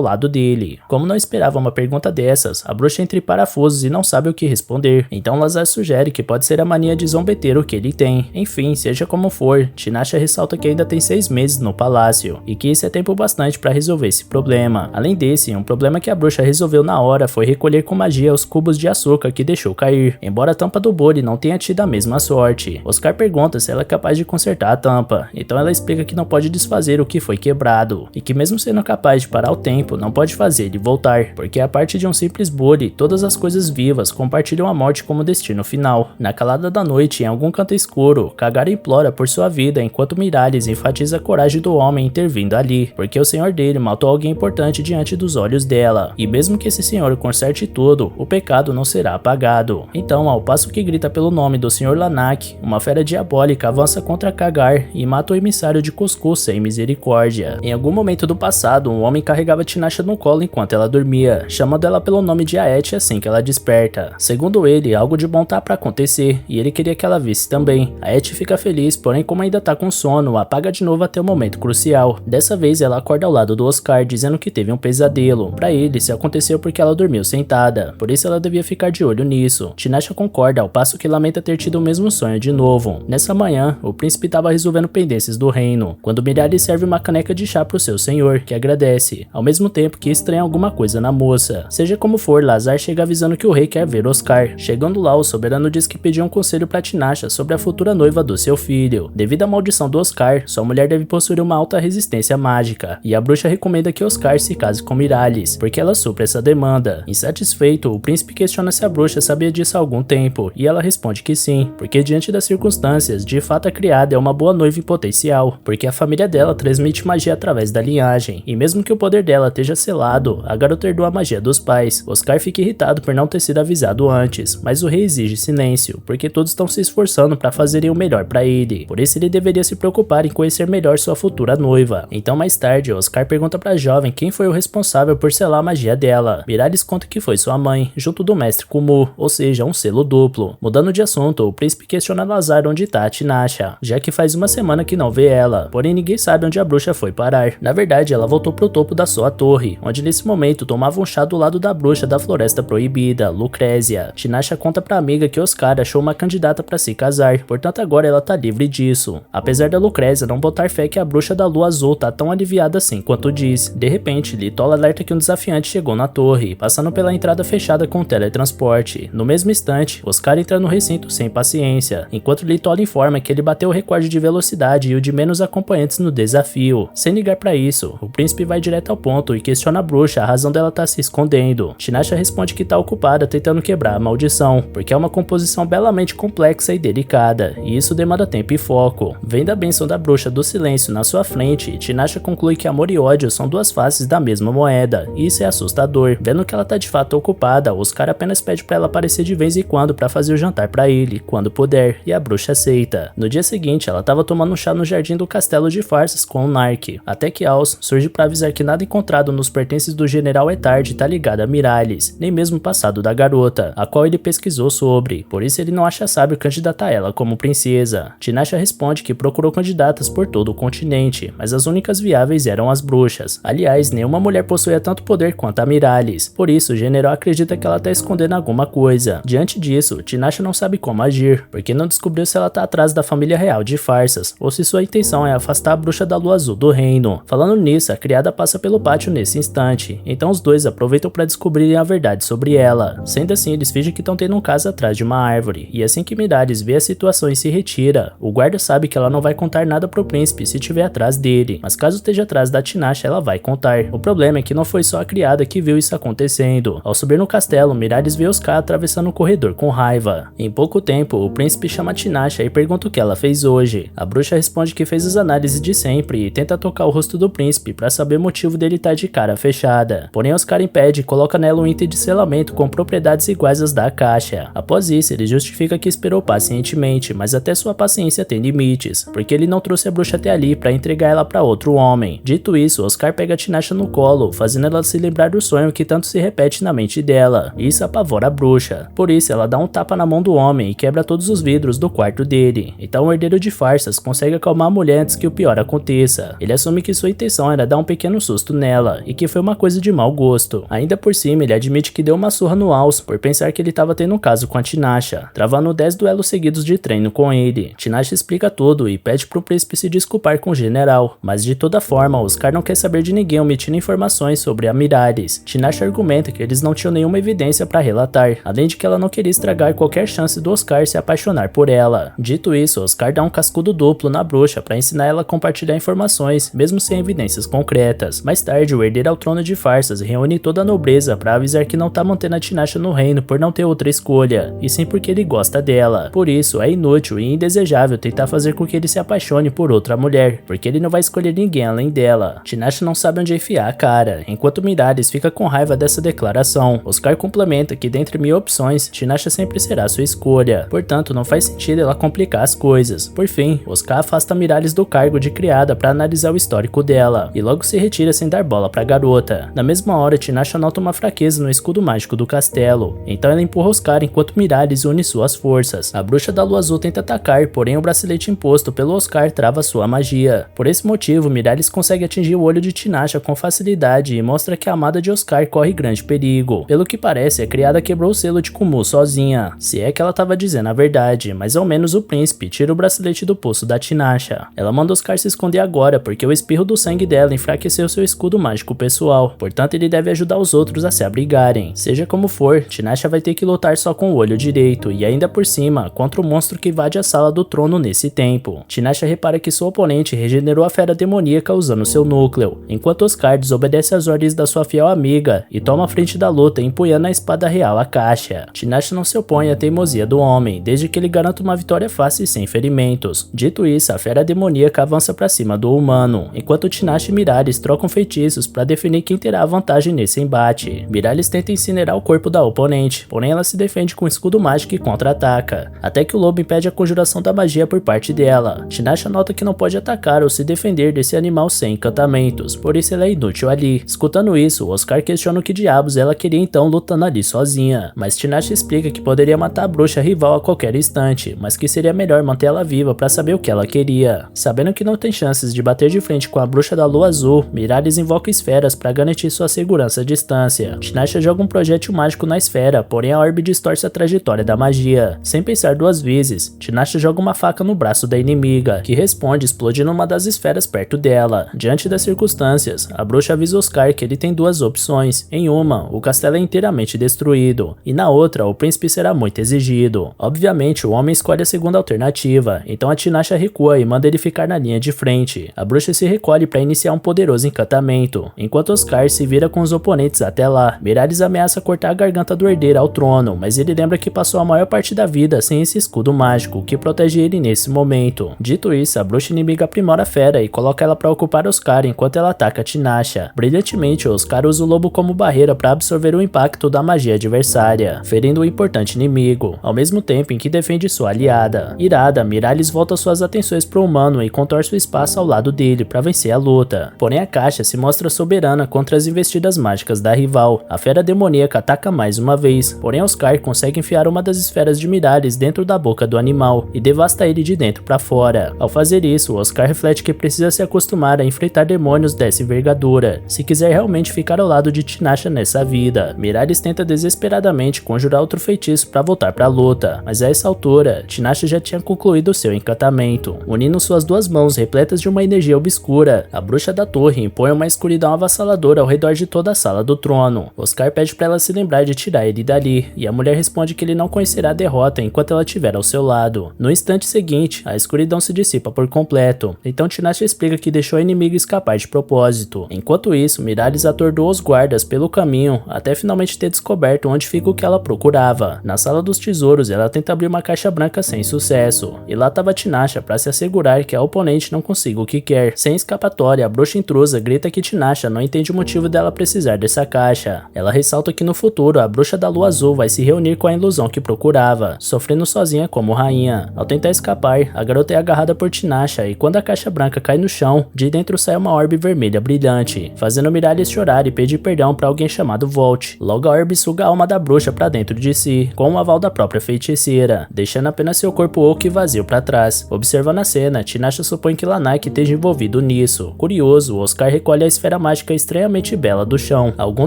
lado dele. Como não esperava uma pergunta dessas, a bruxa entra em parafusos e não sabe o que responder, então Lazar sugere que pode ser a mania de zombeteiro que ele tem. Enfim, seja como for, Tinasha ressalta que ainda tem 6 meses no palácio, e que isso é tempo bastante para resolver esse problema. Além desse, um problema que a bruxa resolveu na hora foi recolher com magia os cubos de açúcar que deixou cair, embora a tampa do bole não tenha tido a mesma sorte. Oscar pergunta se ela é capaz de consertar a tampa, então ela explica que não pode desfazer o que foi quebrado, e que mesmo sendo capaz de parar o tempo, não pode fazer ele voltar, porque a parte de um simples bole, todas as coisas vivas compartilham a morte como destino final. Na calada da noite, em algum canto escuro, Kagara implora por sua vida enquanto Miralis enfatiza a coragem do homem intervindo ali, porque o senhor dele matou alguém importante diante dos olhos dela, e mesmo que esse senhor conserte tudo, o pecado não será apagado. Então, ao passo que grita pelo nome do senhor Lanak, uma fera diabólica avança contra Kagar e mata o emissário de Cuscuz sem misericórdia. Em algum momento do passado, um homem carregava Tinasha no colo enquanto ela dormia, chamando ela pelo nome de Aet assim que ela desperta. Segundo ele, algo de bom tá pra acontecer, e ele queria que ela visse também. Aet fica feliz, porém como ainda tá com sono, apaga de novo até o momento crucial. Dessa vez ela acorda ao lado do Oscar, dizendo que teve um pesadelo. Pra ele, isso aconteceu porque ela dormiu sentada, por isso ela devia ficar de olho nisso. Tinasha concorda, ao passo que lamenta ter tido o mesmo sonho de novo. Nessa manhã, o príncipe estava resolvendo pendências do reino, quando Miralis serve uma caneca de chá pro seu senhor, que agradece, ao mesmo tempo que estranha alguma coisa na moça. Seja como for, Lazar chega avisando que o rei quer ver Oscar. Chegando lá, o soberano diz que pediu um conselho pra Tinasha sobre a futura noiva do seu filho. Devido à maldição do Oscar, sua mulher deve possuir uma alta resistência mágica, e a bruxa recomenda que Oscar se case com Miralis, porque ela supra essa demanda. Insatisfeito, o príncipe questiona se a bruxa sabia disso há algum tempo, e ela responde que sim, porque diante das circunstâncias, de fato a criada é uma boa noiva em potencial, porque a família dela transmite magia através da linhagem, e mesmo que o poder dela esteja selado, a garota herdou a magia dos pais. Oscar fica irritado por não ter sido avisado antes, mas o rei exige silêncio, porque todos estão se esforçando para fazerem o melhor para ele, por isso ele deveria se preocupar em conhecer melhor sua futura noiva. Então mais tarde, Oscar pergunta para a jovem quem foi o responsável por selar a magia dela. Miralis conta que foi sua mãe, junto do mestre Kumu, ou seja, um selo duplo. Mudando de assunto, o príncipe questiona Lazar onde tá a Tinasha, já que faz uma semana que não vê ela, porém ninguém sabe onde a bruxa foi parar. Na verdade, ela voltou pro topo da sua torre, onde nesse momento tomava um chá do lado da bruxa da Floresta Proibida, Lucrézia. Tinasha conta pra amiga que Oscar achou uma candidata para se casar, portanto agora ela tá livre disso. Apesar da Lucrézia não botar fé que a bruxa da lua azul tá tão aliviada assim quanto diz, de repente Litola alerta que um desafiante chegou na torre, passando pela entrada fechada com teletransporte. No mesmo instante, Oscar entra no recinto sem paciência, enquanto Litola informa que ele bateu o recorde de velocidade e o de menos acompanhantes no desafio. Sem ligar pra isso, o príncipe vai direto ao ponto e questiona a bruxa a razão dela tá se escondendo. Tinasha responde que tá ocupada tentando quebrar a maldição, porque é uma composição belamente complexa e delicada, e isso demanda tempo e foco. Vendo a bênção da bruxa do silêncio na sua frente, Tinasha conclui que amor e ódio são duas faces da mesma moeda, e isso é assustador. Vendo que ela tá de fato ocupada, Oscar apenas pede pra ela aparecer de vez em quando pra fazer o jantar pra ele, quando puder, e a bruxa aceita. No dia seguinte, ela tava tomando um chá no jardim do castelo de Farsas com o Nark, até que Aus surge pra avisar que nada encontrado nos pertences do general Etard tá ligado a Miralis, nem mesmo o passado da garota, a qual ele pesquisou sobre, por isso ele não acha sábio candidatar ela como princesa. Tinasha responde que procurou candidatas por todo o continente, mas as únicas viáveis eram as bruxas. Aliás, nenhuma mulher possuía tanto poder quanto a Miralis, por isso o general acredita que ela tá escondendo alguma coisa. Diante disso, Tinasha não sabe como agir, porque não descobriu se ela tá atrás da família real de Farsas, ou se sua intenção é afastar a bruxa da lua azul do reino. Falando nisso, a criada passa pelo pátio nesse instante, então os dois aproveitam para descobrirem a verdade sobre ela. Sendo assim, eles fingem que estão tendo um caso atrás de uma árvore, e assim que Miralis vê a situação e se retira, o guarda sabe que ela não vai contar nada pro príncipe se estiver atrás dele, mas caso esteja atrás da Tinasha, ela vai contar. O problema é que não foi só a criada que viu isso acontecendo. Ao subir no castelo, Miralis vê Oscar atravessando o corredor com raiva. Em pouco tempo, o príncipe chama Tinashe e pergunta o que ela fez hoje. A bruxa responde que fez as análises de sempre e tenta tocar o rosto do príncipe para saber o motivo dele estar de cara fechada. Porém, Oscar impede e coloca nela um item de selamento com propriedades iguais às da caixa. Após isso, ele justifica que esperou pacientemente, mas até sua paciência tem limites, porque ele não trouxe a bruxa até ali para entregar ela para outro homem. Dito isso, Oscar pega Tinashe no colo, fazendo ela se lembrar do sonho que tanto se repete na mente dela. Isso apavora a bruxa. Por isso, ela dá um tapa na mão do homem e quebra todos os vidros do quarto dele. Então o herdeiro de farsas consegue acalmar a mulher antes que o pior aconteça. Ele assume que sua intenção era dar um pequeno susto nela, e que foi uma coisa de mau gosto. Ainda por cima, ele admite que deu uma surra no Aus por pensar que ele estava tendo um caso com a Tinashe, travando 10 duelos seguidos de treino com ele. Tinashe explica tudo e pede pro príncipe se desculpar com o general, mas de toda forma, Oscar não quer saber de ninguém omitindo informações sobre a Miralis. Tinashe argumenta que eles não tinham nenhuma evidência para relatar, além de que ela não queria estragar qualquer chance do Oscar se apaixonar por ela. Dito isso, Oscar dá um cascudo duplo na bruxa para ensinar ela a compartilhar informações, mesmo sem evidências concretas. Mais tarde, o herdeiro ao trono de farsas reúne toda a nobreza para avisar que não tá mantendo a Tinashe no reino por não ter outra escolha, e sim porque ele gosta dela. Por isso, é inútil e indesejável tentar fazer com que ele se apaixone por outra mulher, porque ele não vai escolher ninguém além dela. Tinashe não sabe onde enfiar a cara, enquanto Miralis fica com raiva dessa declaração. Oscar complementa que dentre 1000 opções, Tinashe sempre será sua escolha, portanto não faz sentido ela complicar as coisas. Por fim, Oscar afasta Miralis do cargo de criada para analisar o histórico dela, e logo se retira sem dar bola pra garota. Na mesma hora, Tinashe nota uma fraqueza no escudo mágico do castelo, então ela empurra Oscar enquanto Miralis une suas forças. A bruxa da lua azul tenta atacar, porém o bracelete imposto pelo Oscar trava sua magia. Por esse motivo, Miralis consegue atingir o olho de Tinashe com facilidade e mostra que a amada de Oscar corre grande perigo. Pelo que parece, a criada quebrou o selo de Kumu sozinha, se é que ela estava dizendo a verdade, mas ao menos o príncipe tira o bracelete do pulso da Tinashe. Ela manda Oscar se esconder agora, porque o espirro do sangue dela enfraqueceu seu escudo mágico pessoal, portanto ele deve ajudar os outros a se abrigarem. Seja como for, Tinashe vai ter que lutar só com o olho direito, e ainda por cima, contra o monstro que invade a sala do trono nesse tempo. Tinashe repara que seu oponente regenerou a fera demoníaca usando seu núcleo, enquanto Oscar desobedece às ordens da sua fiel amiga e toma a frente da luta empunhando a espada real à caixa. Tinashe não se opõe à teimosia do homem, desde que ele garanta uma vitória fácil e sem ferimentos. Dito isso, a fera demoníaca avança para cima do humano, enquanto Tinashe e Miralis trocam feitiços para definir quem terá a vantagem nesse embate. Miralis tenta incinerar o corpo da oponente, porém ela se defende com um escudo mágico e contra-ataca, até que o lobo impede a conjuração da magia por parte dela. Tinashe nota que não pode atacar ou se defender desse animal sem encantamentos, por isso ela é inútil ali. Escutando isso, Oscar questiona o que diabos ela queria então lutando ali sozinha, mas Tinashe explica que poderia matar a bruxa rival a qualquer instante, mas que seria melhor manter ela viva para saber o que ela queria. Sabendo que não tem chances de bater de frente com a bruxa da lua azul, Miralis invoca esferas para garantir sua segurança à distância. Tinashe joga um projétil mágico na esfera, porém a orbe distorce a trajetória da magia. Sem pensar duas vezes, Tinashe joga uma faca no braço da inimiga, que responde explodindo uma das esferas perto dela. Diante das circunstâncias, a bruxa avisa Oscar que ele tem duas opções. Em uma, o castelo é inteiramente destruído, e na outra, o príncipe será muito exigido. Obviamente, o homem escolhe a segunda alternativa, então a Tinashe recua e manda ele ficar na linha de frente. A bruxa se recolhe para iniciar um poderoso encantamento, enquanto Oscar se vira com os oponentes até lá. Miralis ameaça cortar a garganta do herdeiro ao trono, mas ele lembra que passou a maior parte da vida sem esse escudo mágico que protege ele nesse momento. Dito isso, a bruxa inimiga aprimora a fera e coloca ela para ocupar Oscar enquanto ela ataca Tinashe. Brilhantemente, Oscar usa o lobo como barreira para absorver o impacto da magia adversária, ferindo o importante inimigo, ao mesmo tempo em que defende sua aliada. Irada, Miralis volta suas atenções pro humano e contorce o espaço ao lado dele para vencer a luta. Porém, a caixa se mostra soberana contra as investidas mágicas da rival. A fera demoníaca ataca mais uma vez, porém Oscar consegue enfiar uma das esferas de Miralis dentro da boca do animal e devasta ele de dentro para fora. Ao fazer isso, Oscar reflete que precisa se acostumar a enfrentar demônios dessa envergadura, se quiser realmente ficar ao lado de Tinashe nessa vida. Miralis tenta desesperadamente conjurar outro feitiço para voltar para a luta, mas a essa altura, Tinashe já tinha concluído seu encantamento. Unindo suas duas mãos repletas de uma energia obscura, a bruxa da torre impõe uma escuridão avassaladora ao redor de toda a sala do trono. Oscar pede para ela se lembrar de tirar ele dali, e a mulher responde que ele não conhecerá a derrota enquanto ela estiver ao seu lado. No instante seguinte, a escuridão se dissipa por completo, então Tinashe explica que deixou a inimiga escapar de propósito. Enquanto isso, Miralis atordoou os guardas pelo caminho até finalmente ter descoberto onde fica o que ela procurava. Na sala dos tesouros, ela tenta abrir uma caixa branca sem sucesso, e lá tava Tinasha para se assegurar que a oponente não consiga o que quer. Sem escapatória, a bruxa intrusa grita que Tinasha não entende o motivo dela precisar dessa caixa. Ela ressalta que no futuro a bruxa da lua azul vai se reunir com a ilusão que procurava, sofrendo sozinha como rainha. Ao tentar escapar, a garota é agarrada por Tinasha e quando a caixa branca cai no chão, de dentro sai uma orbe vermelha brilhante, fazendo Mirálias chorar e pedir perdão para alguém chamado Volt. Logo a orbe suga a alma da bruxa para dentro de si, com o aval da própria feiticeira, deixando apenas seu corpo oco e vazio para trás. Observando a cena, Tinasha supõe que Lanaka esteja envolvido nisso. Curioso, Oscar recolhe a esfera mágica estranhamente bela do chão. Algum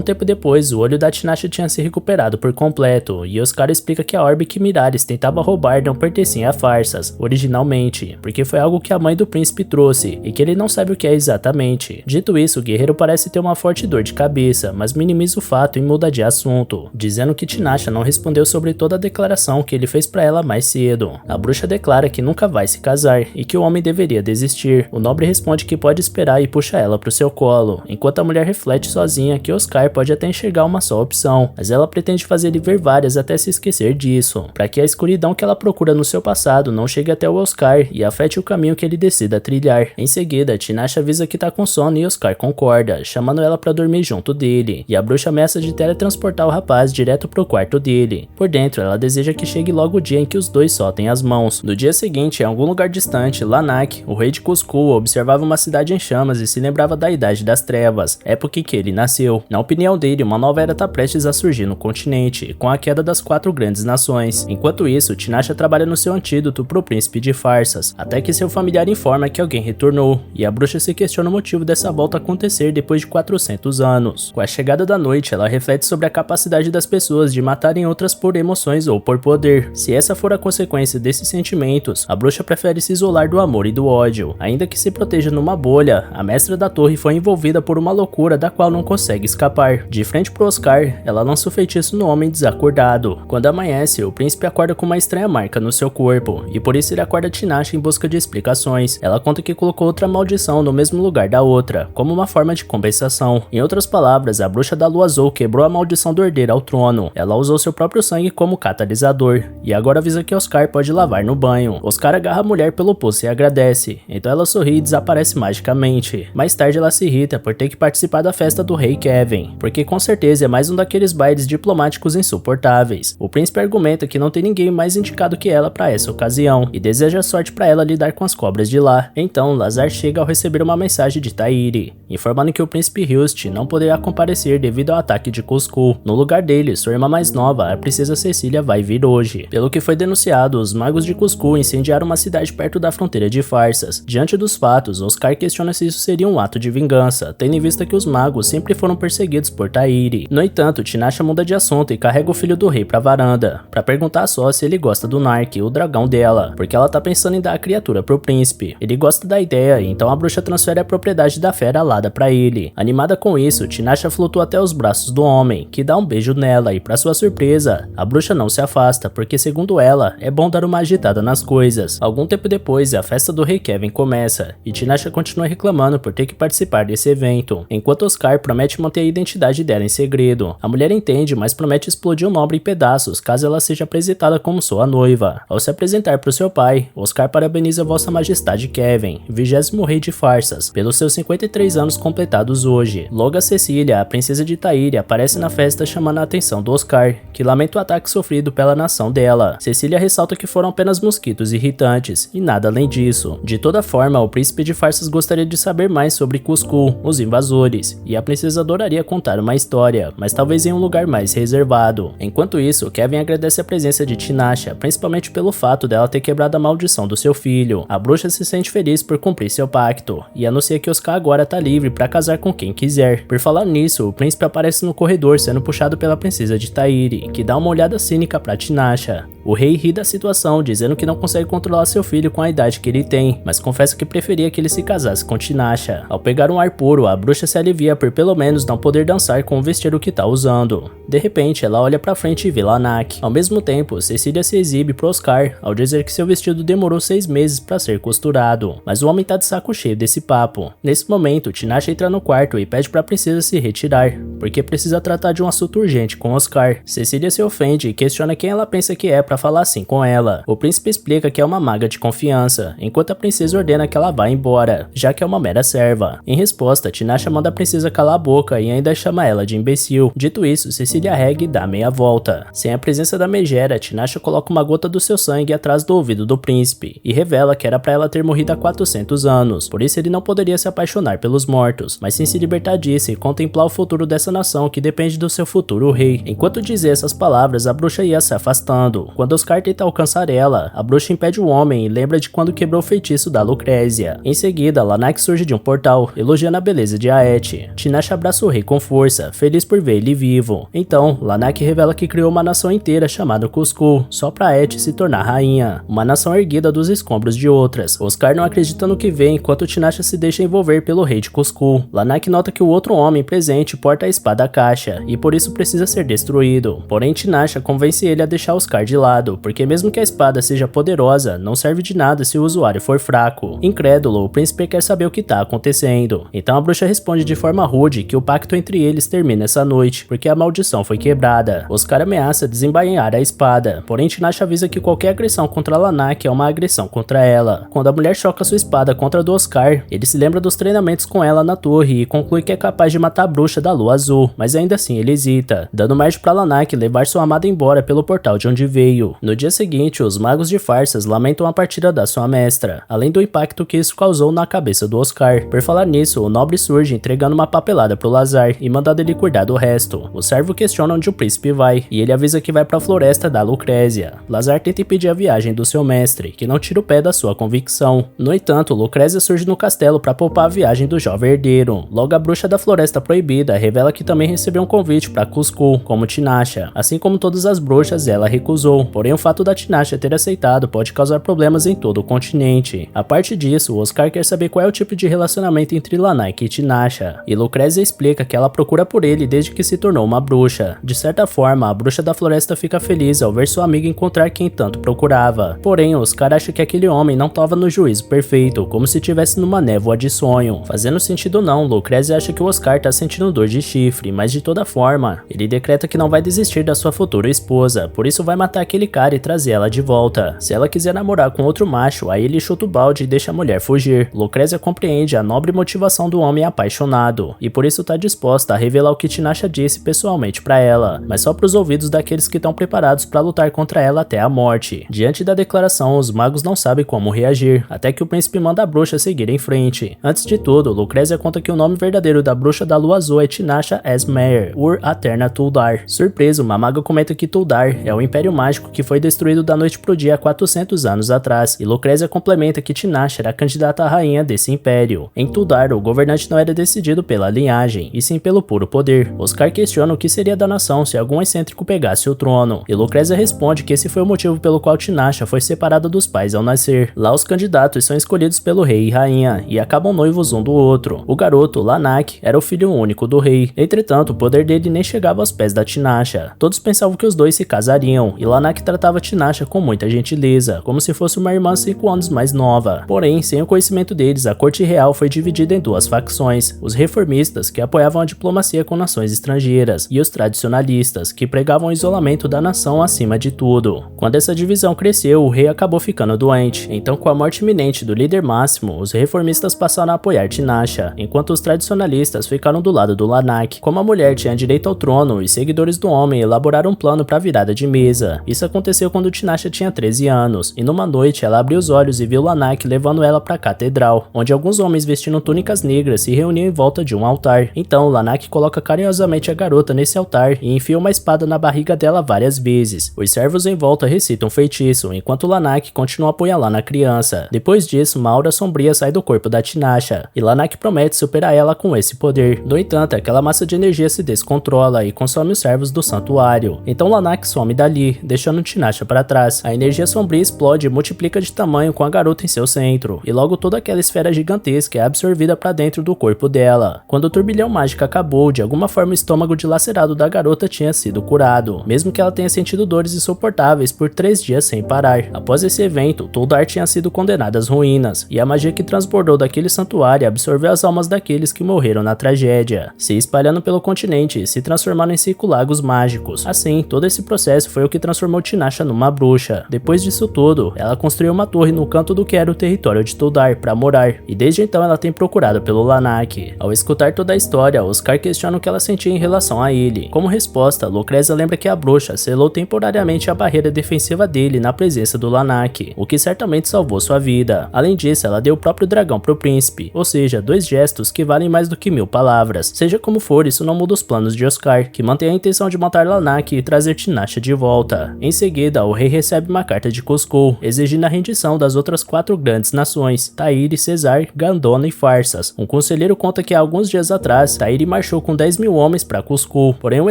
tempo depois, o olho da Tinasha tinha se recuperado por completo, e Oscar explica que a orbe que Mirálias tentava roubar não pertencia a Farsas, originalmente, porque foi algo que a mãe do príncipe trouxe, e que ele não sabe o que é exatamente. Dito isso, o guerreiro parece ter uma forte dor de cabeça, mas minimiza o fato e muda de assunto, dizendo que Tinasha não respondeu sobre toda a declaração que ele fez pra ela mais cedo. A bruxa declara que nunca vai se casar, e que o homem deveria desistir. O nobre responde que pode esperar e puxa ela pro seu colo, enquanto a mulher reflete sozinha que Oscar pode até enxergar uma só opção, mas ela pretende fazer ele ver várias até se esquecer disso, para que a escuridão que ela procura no seu passado não chegue até o Oscar e afete o caminho que ele decida trilhar. Em seguida, Tinasha avisa que tá com sono e Oscar concorda, chamando ela para dormir junto dele, e a bruxa ameaça de teletransportar o rapaz direto pro quarto dele. Por dentro, ela deseja que chegue logo o dia em que os dois soltem as mãos. No dia seguinte, em algum lugar distante, Lanaka, o rei de Cusco, observava uma cidade em chamas e se lembrava da Idade das Trevas, época em que ele nasceu. Na opinião dele, uma nova era tá prestes a surgir no continente, com a queda das 4 grandes nações. Enquanto isso, Tinasha trabalha no seu antídoto pro príncipe de Farsas, até que seu familiar informa que alguém retornou, e a bruxa se questiona o motivo dessa volta acontecer depois de 400 anos. Com a chegada da noite, ela reflete sobre a capacidade das pessoas de matarem outras por emoções ou por poder. Se essa for a consequência desses sentimentos, a bruxa prefere se isolar do amor e do ódio. Ainda que se proteja numa bolha, a mestra da torre foi envolvida por uma loucura da qual não consegue escapar. De frente pro Oscar, ela lança o feitiço no homem desacordado. Quando amanhece, o príncipe acorda com uma estranha marca no seu corpo, e por isso ele acorda Tinasha em busca de explicações. Ela conta que colocou outra maldição no mesmo lugar da outra, como uma forma de compensação. Em outras palavras, a bruxa da lua azul quebrou a maldição do herdeiro ao trono. Ela usou seu próprio sangue como catalisador, e agora avisa que Oscar pode lavar no banho. Oscar agarra a mulher pelo pulso e agradece, então ela sorri e desaparece magicamente. Mais tarde ela se irrita por ter que participar da festa do rei Kevin, porque com certeza é mais um daqueles bailes diplomáticos insuportáveis. O príncipe argumenta que não tem ninguém mais indicado que ela para essa ocasião, e deseja sorte para ela lidar com as cobras de lá. Então Lazar chega ao receber uma mensagem de Tairi, informando que o príncipe Hilst não poderá comparecer devido ao ataque de Cusco. No lugar dele, sua irmã mais nova, a princesa Cecília, vai vir hoje. Pelo que foi denunciado, os magos de Cusco incendiaram uma cidade perto da fronteira de Farsas. Diante dos fatos, Oscar questiona se isso seria um ato de vingança, tendo em vista que os magos sempre foram perseguidos por Tairi. No entanto, Tinasha muda de assunto e carrega o filho do rei pra varanda, pra perguntar só se ele gosta do Nark, o dragão dela, porque ela tá pensando em dar a criatura pro príncipe. Ele gosta da ideia, então a bruxa transfere a propriedade da fera alada pra ele. Animada com isso, Tinasha flutua até os braços do homem, que dá um beijo nela e, pra sua surpresa, a bruxa não se afasta, porque segundo ela, é bom dar uma agitada nas coisas. Algum tempo depois, a festa do rei Kevin começa, e Tinasha continua reclamando por ter que participar desse evento, enquanto Oscar promete manter a identidade dela em segredo. A mulher entende, mas promete explodir o nobre em pedaços caso ela seja apresentada como sua noiva. Ao se apresentar para o seu pai, Oscar parabeniza Vossa Majestade Kevin, 20º rei de Farsas, pelos seus 53 anos completados hoje. Logo a Cecília, a princesa de Tairi, aparece na festa chamando a atenção do Oscar, que lamenta o ataque sofrido pela nação dela. Cecília ressalta que foram apenas mosquitos irritantes, e nada além disso. De toda forma, o príncipe de Farsas gostaria de saber mais sobre Cusco, os invasores, e a princesa adoraria contar uma história, mas talvez em um lugar mais reservado. Enquanto isso, Kevin agradece a presença de Tinasha, principalmente pelo fato dela ter quebrado a maldição do seu filho. A bruxa se sente feliz por cumprir seu pacto, e anuncia que Oscar agora tá livre para casar com quem quiser. Por falar nisso, o príncipe aparece no corredor sendo puxado pela princesa de Tairi, que dá uma olhada cínica pra Tinasha. O rei ri da situação, dizendo que não consegue controlar seu filho com a idade que ele tem, mas confessa que preferia que ele se casasse com Tinasha. Ao pegar um ar puro, a bruxa se alivia por pelo menos não poder dançar com o vestido que tá usando. De repente, ela olha pra frente e vê Lanaka. Ao mesmo tempo, Cecília se exibe pro Oscar, ao dizer que seu vestido demorou 6 meses pra ser costurado, mas o homem tá de saco cheio desse papo. Nesse momento, Tinasha entra no quarto e pede pra princesa precisa se retirar, porque precisa tratar de um assunto urgente com Oscar. Cecília se ofende e questiona quem ela pensa que é pra falar assim com ela. O príncipe explica que é uma maga de confiança, enquanto a princesa ordena que ela vá embora, já que é uma mera serva. Em resposta, Tinasha manda a princesa calar a boca e ainda chama ela de imbecil. Dito isso, Cecília Reg dá meia volta. Sem a presença da megera, Tinasha coloca uma gota do seu sangue atrás do ouvido do príncipe e revela que era pra ela ter morrido há 400 anos, por isso ele não poderia se apaixonar pelos mortos, mas sim se libertar disso e contemplar o futuro dessa nação que depende do seu futuro rei. Enquanto dizia essas palavras, a bruxa ia se afastando. Quando Oscar tenta alcançar ela, a bruxa impede o homem e lembra de quando quebrou o feitiço da Lucrézia. Em seguida, Lanak surge de um portal, elogiando a beleza de Aet. Tinasha abraça o rei com força, feliz por ver ele vivo. Então, Lanak revela que criou uma nação inteira chamada Cusco, só pra Aet se tornar rainha, uma nação erguida dos escombros de outras. Oscar não acredita no que vê enquanto Tinasha se deixa envolver pelo rei de Cusco. Lanak nota que o outro homem presente porta a espada caixa e por isso precisa ser destruído. Porém, Tinasha convence ele a deixar Oscar de lado, porque mesmo que a espada seja poderosa, não serve de nada se o usuário for fraco. Incrédulo, o príncipe quer saber o que tá acontecendo. Então a bruxa responde de forma rude que o pacto entre eles termina essa noite, porque a maldição foi quebrada. Oscar ameaça desembainhar a espada, porém Tinasha avisa que qualquer agressão contra Lanak é uma agressão contra ela. Quando a mulher choca sua espada contra a do Oscar, ele se lembra dos treinamentos com ela na torre e conclui que é capaz de matar a bruxa da lua azul, mas ainda assim ele hesita, dando margem pra Lanak levar sua amada embora pelo portal de onde veio. No dia seguinte, os magos de Farsas lamentam a partida da sua mestra, além do impacto que isso causou na cabeça do Oscar. Por falar nisso, o nobre surge entregando uma papelada pro Lazar e mandando ele cuidar do resto. O servo questiona onde o príncipe vai, e ele avisa que vai pra floresta da Lucrézia. Lazar tenta impedir a viagem do seu mestre, que não tira o pé da sua convicção. No entanto, Lucrézia surge no castelo pra poupar a viagem do jovem herdeiro. Logo, a bruxa da Floresta Proibida revela que também recebeu um convite pra Cusco, como Tinasha. Assim como todas as bruxas, ela recusou. Porém, o fato da Tinasha ter aceitado pode causar problemas em todo o continente. A parte disso, Oscar quer saber qual é o tipo de relacionamento entre Lanak e Tinasha, e Lucrézia explica que ela procura por ele desde que se tornou uma bruxa. De certa forma, a bruxa da floresta fica feliz ao ver sua amiga encontrar quem tanto procurava. Porém, Oscar acha que aquele homem não estava no juízo perfeito, como se estivesse numa névoa de sonho. Fazendo sentido não, Lucrézia acha que o Oscar tá sentindo dor de chifre, mas de toda forma, ele decreta que não vai desistir da sua futura esposa, por isso vai matar aquele cara e trazer ela de volta. Se ela quiser namorar com outro macho, aí ele chuta o balde e deixa a mulher fugir. Lucrézia compreende a nobre motivação do homem apaixonado, e por isso tá disposta a revelar o que Tinasha disse pessoalmente pra ela, mas só pros ouvidos daqueles que estão preparados pra lutar contra ela até a morte. Diante da declaração, os magos não sabem como reagir, até que o príncipe manda a bruxa seguir em frente. Antes de tudo, Lucrézia conta que o nome verdadeiro da bruxa da lua azul é Tinasha Esmeyer, Ur Aterna Tuldar. Surpreso, uma maga comenta que Tuldar é o império mágico que foi destruído da noite pro dia há 400 anos atrás, e Lucrézia complementa que Tinasha era a candidata à rainha desse império. Em Tuldar, o governante não era decidido pela linhagem, e sim pelo puro poder. Oscar questiona o que seria da nação se algum excêntrico pegasse o trono, e Lucrézia responde que esse foi o motivo pelo qual Tinasha foi separada dos pais ao nascer. Lá os candidatos são escolhidos pelo rei e rainha, e acabam noivos um do outro. O garoto, Lanak, era o filho único do rei. Entretanto, o poder dele nem chegava aos pés da Tinasha. Todos pensavam que os dois se casariam, e Lanak tratava Tinasha com muita gentileza, como se fosse uma irmã 5 anos mais nova. Porém, sem o conhecimento deles, a corte real foi dividida em duas facções: os reformistas, que apoiavam a diplomacia com nações estrangeiras, e os tradicionalistas, que pregavam o isolamento da nação acima de tudo. Quando essa divisão cresceu, o rei acabou ficando doente, então com a morte iminente do líder máximo, os reformistas passaram a apoiar Tinasha, enquanto os tradicionalistas ficaram do lado do Lanak. Como a mulher tinha direito ao trono, os seguidores do homem elaboraram um plano para a virada de mesa. Isso aconteceu quando Tinasha tinha 13 anos, e numa noite ela abriu os olhos e viu Lanak levando ela para a catedral, onde alguns homens vestindo túnicas negras se reuniam em volta de um altar. Então Lanak coloca carinhosamente a garota nesse altar e enfia uma espada na barriga dela várias vezes. Os servos em volta recitam um feitiço, enquanto Lanak continua apunhalando a criança. Depois disso, uma aura sombria sai do corpo da Tinasha, e Lanak promete superar ela com esse poder. No entanto, aquela massa de energia se descontrola e consome os servos do santuário. Então Lanak some dali, deixando Tinasha para trás. A energia sombria explode e multiplica de tamanho com a garota em seu centro, e logo toda aquela esfera gigantesca é absorvida para dentro do corpo dela. Quando o turbilhão mágico acabou, de alguma forma o estômago dilacerado da garota tinha sido curado, mesmo que ela tenha sentido dores insuportáveis por 3 dias sem parar. Após esse evento, Tuldar tinha sido condenado às ruínas, e a magia que transbordou daquele santuário absorveu as almas daqueles que morreram na tragédia. tragédia, se espalhando pelo continente e se transformando em 5 lagos mágicos. Assim, todo esse processo foi o que transformou Tinasha numa bruxa. Depois disso tudo, ela construiu uma torre no canto do que era o território de Tuldar para morar, e desde então ela tem procurado pelo Lanak. Ao escutar toda a história, Oscar questiona o que ela sentia em relação a ele. Como resposta, Lucrezia lembra que a bruxa selou temporariamente a barreira defensiva dele na presença do Lanak, o que certamente salvou sua vida. Além disso, ela deu o próprio dragão pro príncipe, ou seja, 2 gestos que valem mais do que 1000 palavras. Seja como for, isso não muda os planos de Oscar, que mantém a intenção de matar Lanak e trazer Tinasha de volta. Em seguida, o rei recebe uma carta de Kuzco, exigindo a rendição das outras 4 grandes nações, Tairi, Cesar, Gandona e Farsas. Um conselheiro conta que há alguns dias atrás, Tairi marchou com 10.000 homens para Kuzco, porém o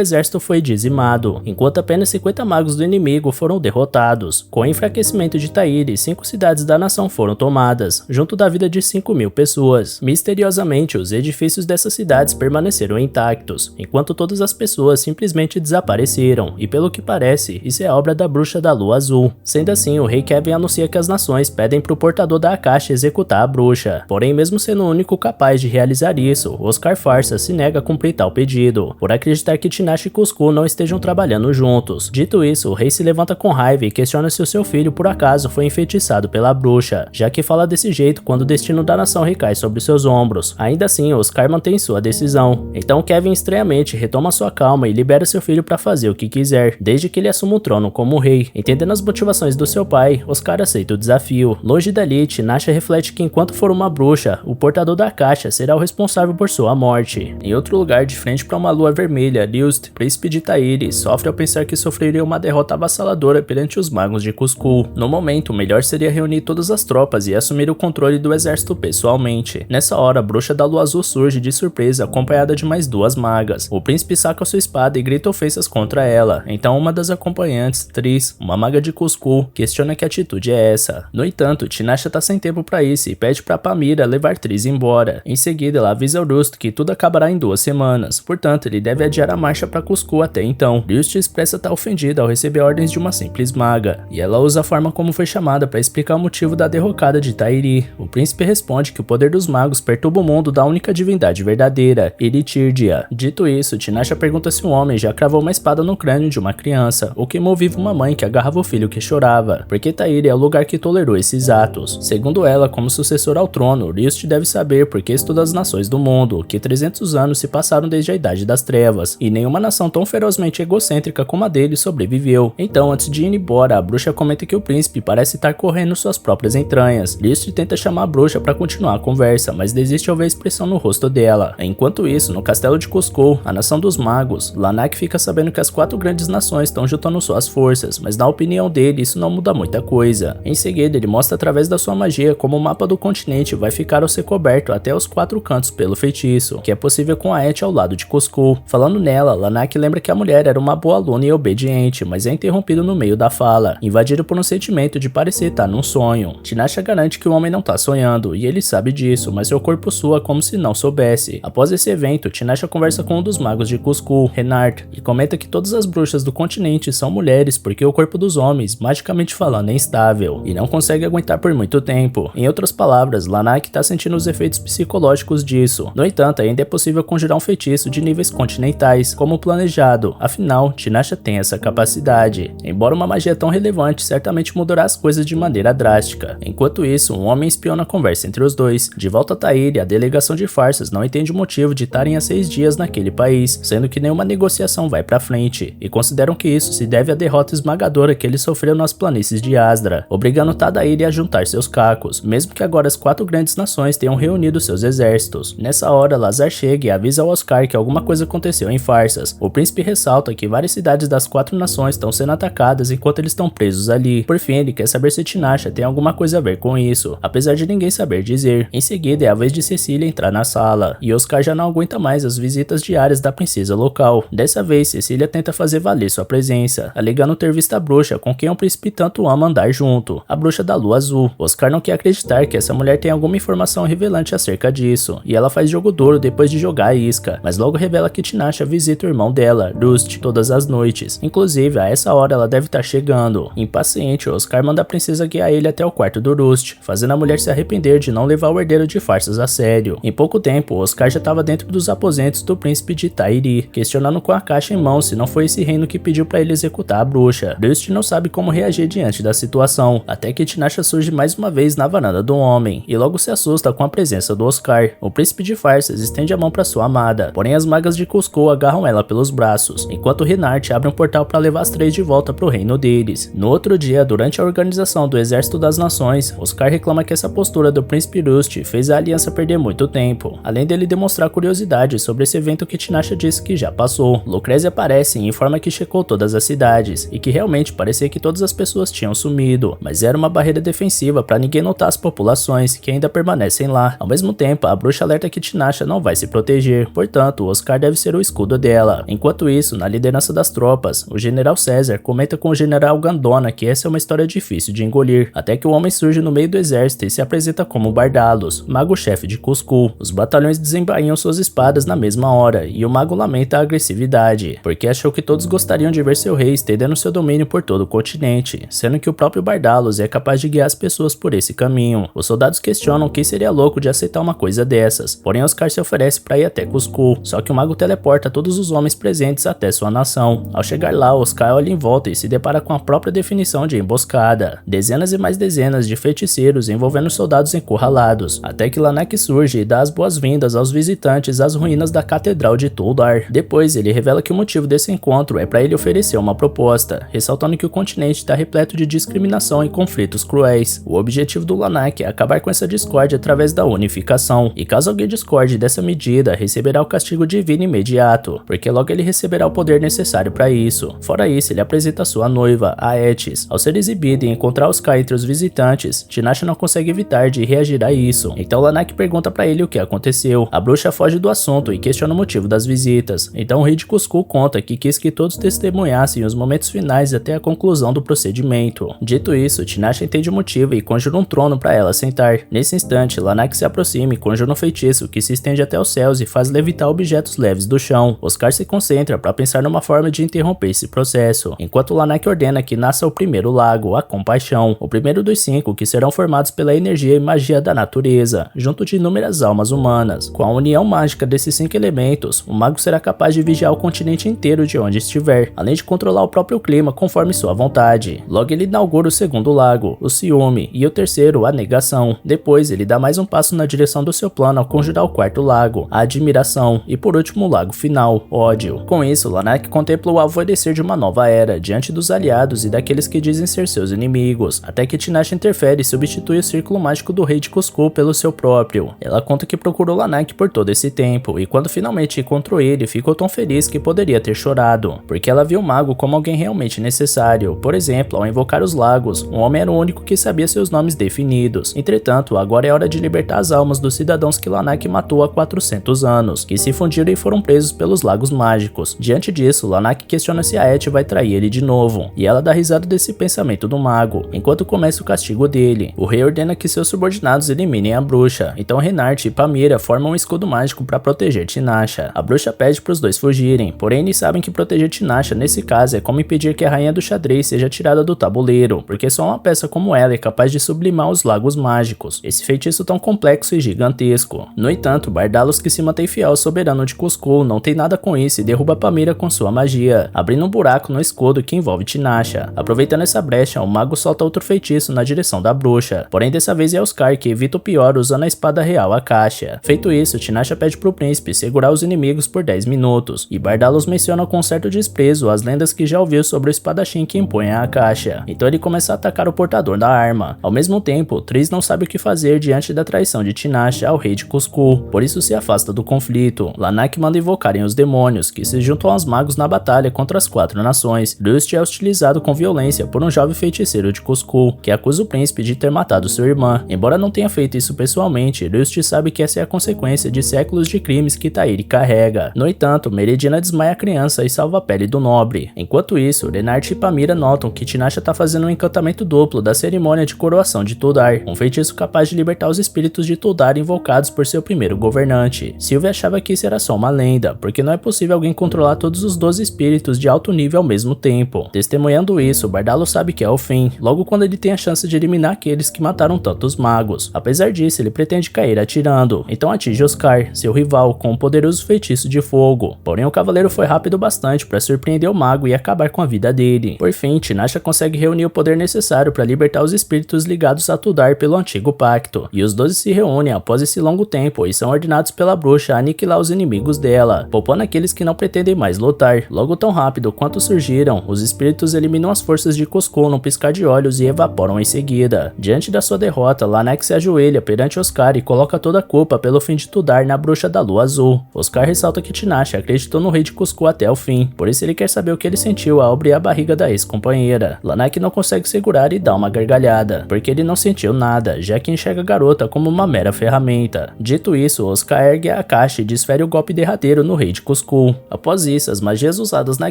exército foi dizimado, enquanto apenas 50 magos do inimigo foram derrotados. Com o enfraquecimento de Tairi, 5 cidades da nação foram tomadas, junto da vida de 5.000 pessoas. Misteriosamente, os edifícios dessas cidades permaneceram intactos, enquanto todas as pessoas simplesmente desapareceram, e pelo que parece, isso é obra da bruxa da Lua Azul. Sendo assim, o rei Kevin anuncia que as nações pedem pro portador da Akasha executar a bruxa. Porém, mesmo sendo o único capaz de realizar isso, Oscar Farsas se nega a cumprir tal pedido, por acreditar que Tinasha e Kuzco não estejam trabalhando juntos. Dito isso, o rei se levanta com raiva e questiona se o seu filho por acaso foi enfeitiçado pela bruxa, já que fala desse jeito quando o destino da nação recai sobre seus ombros. Ainda assim, Oscar mantém sua decisão. Então Kevin estranhamente retoma sua calma e libera seu filho para fazer o que quiser, desde que ele assuma o trono como rei. Entendendo as motivações do seu pai, Oscar aceita o desafio. Longe dali, Tinasha reflete que enquanto for uma bruxa, o portador da Akasha será o responsável por sua morte. Em outro lugar, de frente para uma lua vermelha, Lyst, príncipe de Tairi, sofre ao pensar que sofreria uma derrota avassaladora perante os magos de Kuzco. No momento, o melhor seria reunir todas as tropas e assumir o controle do exército pessoalmente. Nessa hora, a bruxa da Lua Azul surge de surpresa, acompanhada de mais 2 magas. O príncipe saca sua espada e grita ofensas contra ela. Então uma das acompanhantes, Tris, uma maga de Kuzco, questiona que atitude é essa. No entanto, Tinasha tá sem tempo para isso e pede para Pamira levar Tris embora. Em seguida, ela avisa Rust que tudo acabará em 2 semanas, portanto ele deve adiar a marcha para Kuzco até então. Rust expressa estar ofendida ao receber ordens de uma simples maga, e ela usa a forma como foi chamada para explicar o motivo da derrocada de Tairi. O príncipe responde que o poder dos magos perturba o mundo da única divindade verdadeira, Eritirdia. Dito isso, Tinasha pergunta se um homem já cravou uma espada no crânio de uma criança, ou queimou vivo uma mãe que agarrava o filho que chorava, porque Tairi é o lugar que tolerou esses atos. Segundo ela, como sucessor ao trono, Rist deve saber porque estuda as nações do mundo, que 300 anos se passaram desde a Idade das Trevas, e nenhuma nação tão ferozmente egocêntrica como a dele sobreviveu. Então, antes de ir embora, a bruxa comenta que o príncipe parece estar correndo suas próprias entranhas. Rist tenta chamar a bruxa para continuar a conversa, mas desiste ao ver a expressão no rosto dela. Enquanto isso, no castelo de Kuzco, a nação dos magos, Lanak fica sabendo que as 4 grandes nações estão juntando suas forças, mas na opinião dele isso não muda muita coisa. Em seguida, ele mostra através da sua magia como o mapa do continente vai ficar ao ser coberto até os 4 cantos pelo feitiço, que é possível com a Et ao lado de Kuzco. Falando nela, Lanak lembra que a mulher era uma boa aluna e obediente, mas é interrompido no meio da fala, invadido por um sentimento de parecer estar num sonho. Tinasha garante que o homem não tá sonhando, e ele sabe disso, mas seu corpo soa como se não soubesse. Após esse evento, Tinasha conversa com um dos magos de Kuzco, Renard, e comenta que todas as bruxas do continente são mulheres porque o corpo dos homens, magicamente falando, é instável, e não consegue aguentar por muito tempo. Em outras palavras, Lanak tá sentindo os efeitos psicológicos disso. No entanto, ainda é possível conjurar um feitiço de níveis continentais, como planejado, afinal, Tinasha tem essa capacidade. Embora uma magia tão relevante certamente mudará as coisas de maneira drástica. Enquanto isso, um homem espiona a conversa entre os dois. De volta a Tairi, a delegação de Farsas não entende o motivo de estarem há 6 dias naquele país, sendo que nenhuma negociação vai pra frente, e consideram que isso se deve à derrota esmagadora que ele sofreu nas planícies de Asdra, obrigando Tadairi a juntar seus cacos, mesmo que agora as 4 grandes nações tenham reunido seus exércitos. Nessa hora, Lazar chega e avisa ao Oscar que alguma coisa aconteceu em Farsas. O príncipe ressalta que várias cidades das 4 nações estão sendo atacadas enquanto eles estão presos ali. Por fim, ele quer saber se Tinasha tem alguma coisa a ver com isso, apesar de ninguém saber dizer. Em seguida, é a vez de Cecília entrar na sala, e Oscar já não aguenta mais as visitas diárias da princesa local. Dessa vez, Cecília tenta fazer valer sua presença, alegando ter visto a bruxa com quem o príncipe tanto ama andar junto, a bruxa da Lua Azul. Oscar não quer acreditar que essa mulher tem alguma informação revelante acerca disso, e ela faz jogo duro depois de jogar a isca, mas logo revela que Tinasha visita o irmão dela, Rust, todas as noites. Inclusive, a essa hora ela deve estar chegando. Impaciente, Oscar manda a princesa guiar ele até o quarto do Rust, fazendo a mulher se arrepender de não levar o herdeiro de Farsas a sério. Em pouco tempo, Oscar já estava dentro dos aposentos do príncipe de Tairi, questionando com a caixa em mão se não foi esse reino que pediu para ele executar a bruxa. Rust não sabe como reagir diante da situação, até que Tinashe surge mais uma vez na varanda do homem, e logo se assusta com a presença do Oscar. O príncipe de Farsas estende a mão para sua amada, porém as magas de Cusco agarram ela pelos braços, enquanto Renard abre um portal para levar as três de volta para o reino deles. No outro dia, durante a organização do Exército das Nações, Oscar reclama que essa postura do príncipe Rust fez a aliança perder muito tempo, além dele demonstrar curiosidade sobre esse evento que Tinashe disse que já passou. Lucrezia aparece e informa que checou todas as cidades, e que realmente parecia que todas as pessoas tinham sumido, mas era uma barreira defensiva para ninguém notar as populações que ainda permanecem lá. Ao mesmo tempo, a bruxa alerta que Tinashe não vai se proteger, portanto, Oscar deve ser o escudo dela. Enquanto isso, na liderança das tropas, o general César comenta com o general Gandona que essa é uma história difícil de engolir, até que o homem surge no meio do exército e se apresenta como Bardalos, mago-chefe de Cusco. Os batalhões desembainham suas espadas na mesma hora, e o mago lamenta a agressividade, porque achou que todos gostariam de ver seu rei estendendo seu domínio por todo o continente, sendo que o próprio Bardalos é capaz de guiar as pessoas por esse caminho. Os soldados questionam quem seria louco de aceitar uma coisa dessas, porém Oscar se oferece para ir até Cusco, só que o mago teleporta todos os homens presentes até sua nação. Ao chegar lá, Oscar olha em volta e se depara com a própria definição de emboscada. Dezenas e mais dezenas de feiticeiros envolvendo soldados encurralados, até que Lanak surge e dá as boas-vindas aos visitantes às ruínas da Catedral de Tuldar. Depois, ele revela que o motivo desse encontro é para ele oferecer uma proposta, ressaltando que o continente está repleto de discriminação e conflitos cruéis. O objetivo do Lanak é acabar com essa discórdia através da unificação, e caso alguém discorde dessa medida, receberá o castigo divino imediato, porque logo ele receberá o poder necessário para isso. Fora isso, ele apresenta sua noiva, a Etis. Ao ser exibido e encontrar Oscar entre os visitantes, Tinashe não consegue evitar de reagir a isso, então Lanak pergunta para ele o que aconteceu. A bruxa foge do assunto e questiona o motivo das visitas, então o rei de Cusco conta que quis que todos testemunhassem os momentos finais até a conclusão do procedimento. Dito isso, Tinashe entende o motivo e conjura um trono para ela sentar. Nesse instante, Lanak se aproxima e conjura um feitiço que se estende até os céus e faz levitar objetos leves do chão. Oscar se concentra para pensar numa forma de interromper esse processo, enquanto Lanak ordena que nasça o primeiro lago, a Compaixão, o primeiro dos 5 que serão formados pela energia e magia da natureza, junto de inúmeras almas humanas. Com a união mágica desses 5 elementos, o mago será capaz de vigiar o continente inteiro de onde estiver, além de controlar o próprio clima conforme sua vontade. Logo ele inaugura o segundo lago, o Ciúme, e o terceiro, a Negação. Depois ele dá mais um passo na direção do seu plano ao conjurar o quarto lago, a Admiração, e por último o lago final, Ódio. Com isso, Lanak contempla o alvorecer de uma nova era, diante dos aliados e daqueles que dizem ser seus inimigos, até que Tinashe interfere e substitui o círculo mágico do rei de Cusco pelo seu próprio. Ela conta que procurou Lanak por todo esse tempo, e quando finalmente encontrou ele, ficou tão feliz que poderia ter chorado, porque ela viu o mago como alguém realmente necessário. Por exemplo, ao invocar os lagos, um homem era o único que sabia seus nomes definidos. Entretanto, agora é hora de libertar as almas dos cidadãos que Lanak matou há 400 anos, que se fundiram e foram presos pelos lagos mágicos. Diante disso, Lanak questiona se a Et vai trair ele de novo, e ela dá risada desse pensamento do mago, enquanto começa o castigo dele. O rei ordena que seus subordinados eliminem a bruxa, então Renard e Pamira formam um escudo mágico para proteger Tinashe. A bruxa pede para os dois fugirem, porém eles sabem que proteger Tinashe nesse caso é como impedir que a rainha do xadrez seja tirada do tabuleiro, porque só uma peça como ela é capaz de sublimar os lagos mágicos, esse feitiço tão complexo e gigantesco. No entanto, Bardalos, que se mantém fiel ao soberano de Cusco, não tem nada com isso e derruba Pamira com sua magia, abrindo um buraco no escudo que envolve Tinashe. Aproveitando essa brecha, o mago solta outro feitiço na direção da bruxa, porém dessa vez é Oscar que evita o pior usando a espada real Akasha. Feito isso, Tinashe pede pro príncipe segurar os inimigos por 10 minutos, e Bardalos menciona com certo desprezo as lendas que já ouviu sobre o espadachim que impõe a Akasha, então ele começa a atacar o portador da arma. Ao mesmo tempo, Tris não sabe o que fazer diante da traição de Tinashe ao rei de Cusco, por isso se afasta do conflito. Lanak manda invocarem os demônios, que se juntam aos magos na batalha contra as 4 nações. Rust é hostilizado com violência por um jovem feiticeiro de Cusco, que acusa o príncipe de ter matado sua irmã. Embora não tenha feito isso pessoalmente, Rust sabe que essa é a consequência de séculos de crimes que Tairi carrega. No entanto, Meridina desmaia a criança e salva a pele do nobre. Enquanto isso, Renard e Pamira notam que Tinashe está fazendo um encantamento duplo da cerimônia de coroação de Tuldar, um feitiço capaz de libertar os espíritos de Tuldar invocados por seu primeiro governante. Sylvia achava que isso era só uma lenda, porque não é possível alguém controlar todos os 12 espíritos de alto nível ao mesmo tempo. Testemunhando isso, Bardalos sabe que é o fim, logo quando ele tem a chance de eliminar aqueles que mataram tantos magos. Apesar disso, ele pretende cair atirando, então atinge Oscar, Oscar, seu rival, com um poderoso feitiço de fogo. Porém, o cavaleiro foi rápido bastante para surpreender o mago e acabar com a vida dele. Por fim, Tinasha consegue reunir o poder necessário para libertar os espíritos ligados a Tuldar pelo antigo pacto, e os 12 se reúnem após esse longo tempo e são ordenados pela bruxa a aniquilar os inimigos dela, poupando aqueles que não pretendem mais lutar. Logo, tão rápido quanto surgiram, os espíritos eliminam as forças de Kuzco num piscar de olhos e evaporam em seguida. Diante da sua derrota, Lanek se ajoelha perante Oscar e coloca toda a culpa pelo fim de Tuldar na bruxa da lua azul. Oscar ressalta que Tinasha acreditou no rei de Kuzco até o fim, por isso ele quer saber o que ele sentiu ao abrir a barriga da ex-companheira. Lanek não consegue segurar e dá uma gargalhada, porque ele não sentiu nada, já que enxerga a garota como uma mera ferramenta. Dito isso, Oscar ergue a caixa e desfere o golpe derradeiro no rei de Kuzco. Após isso, as magias usadas na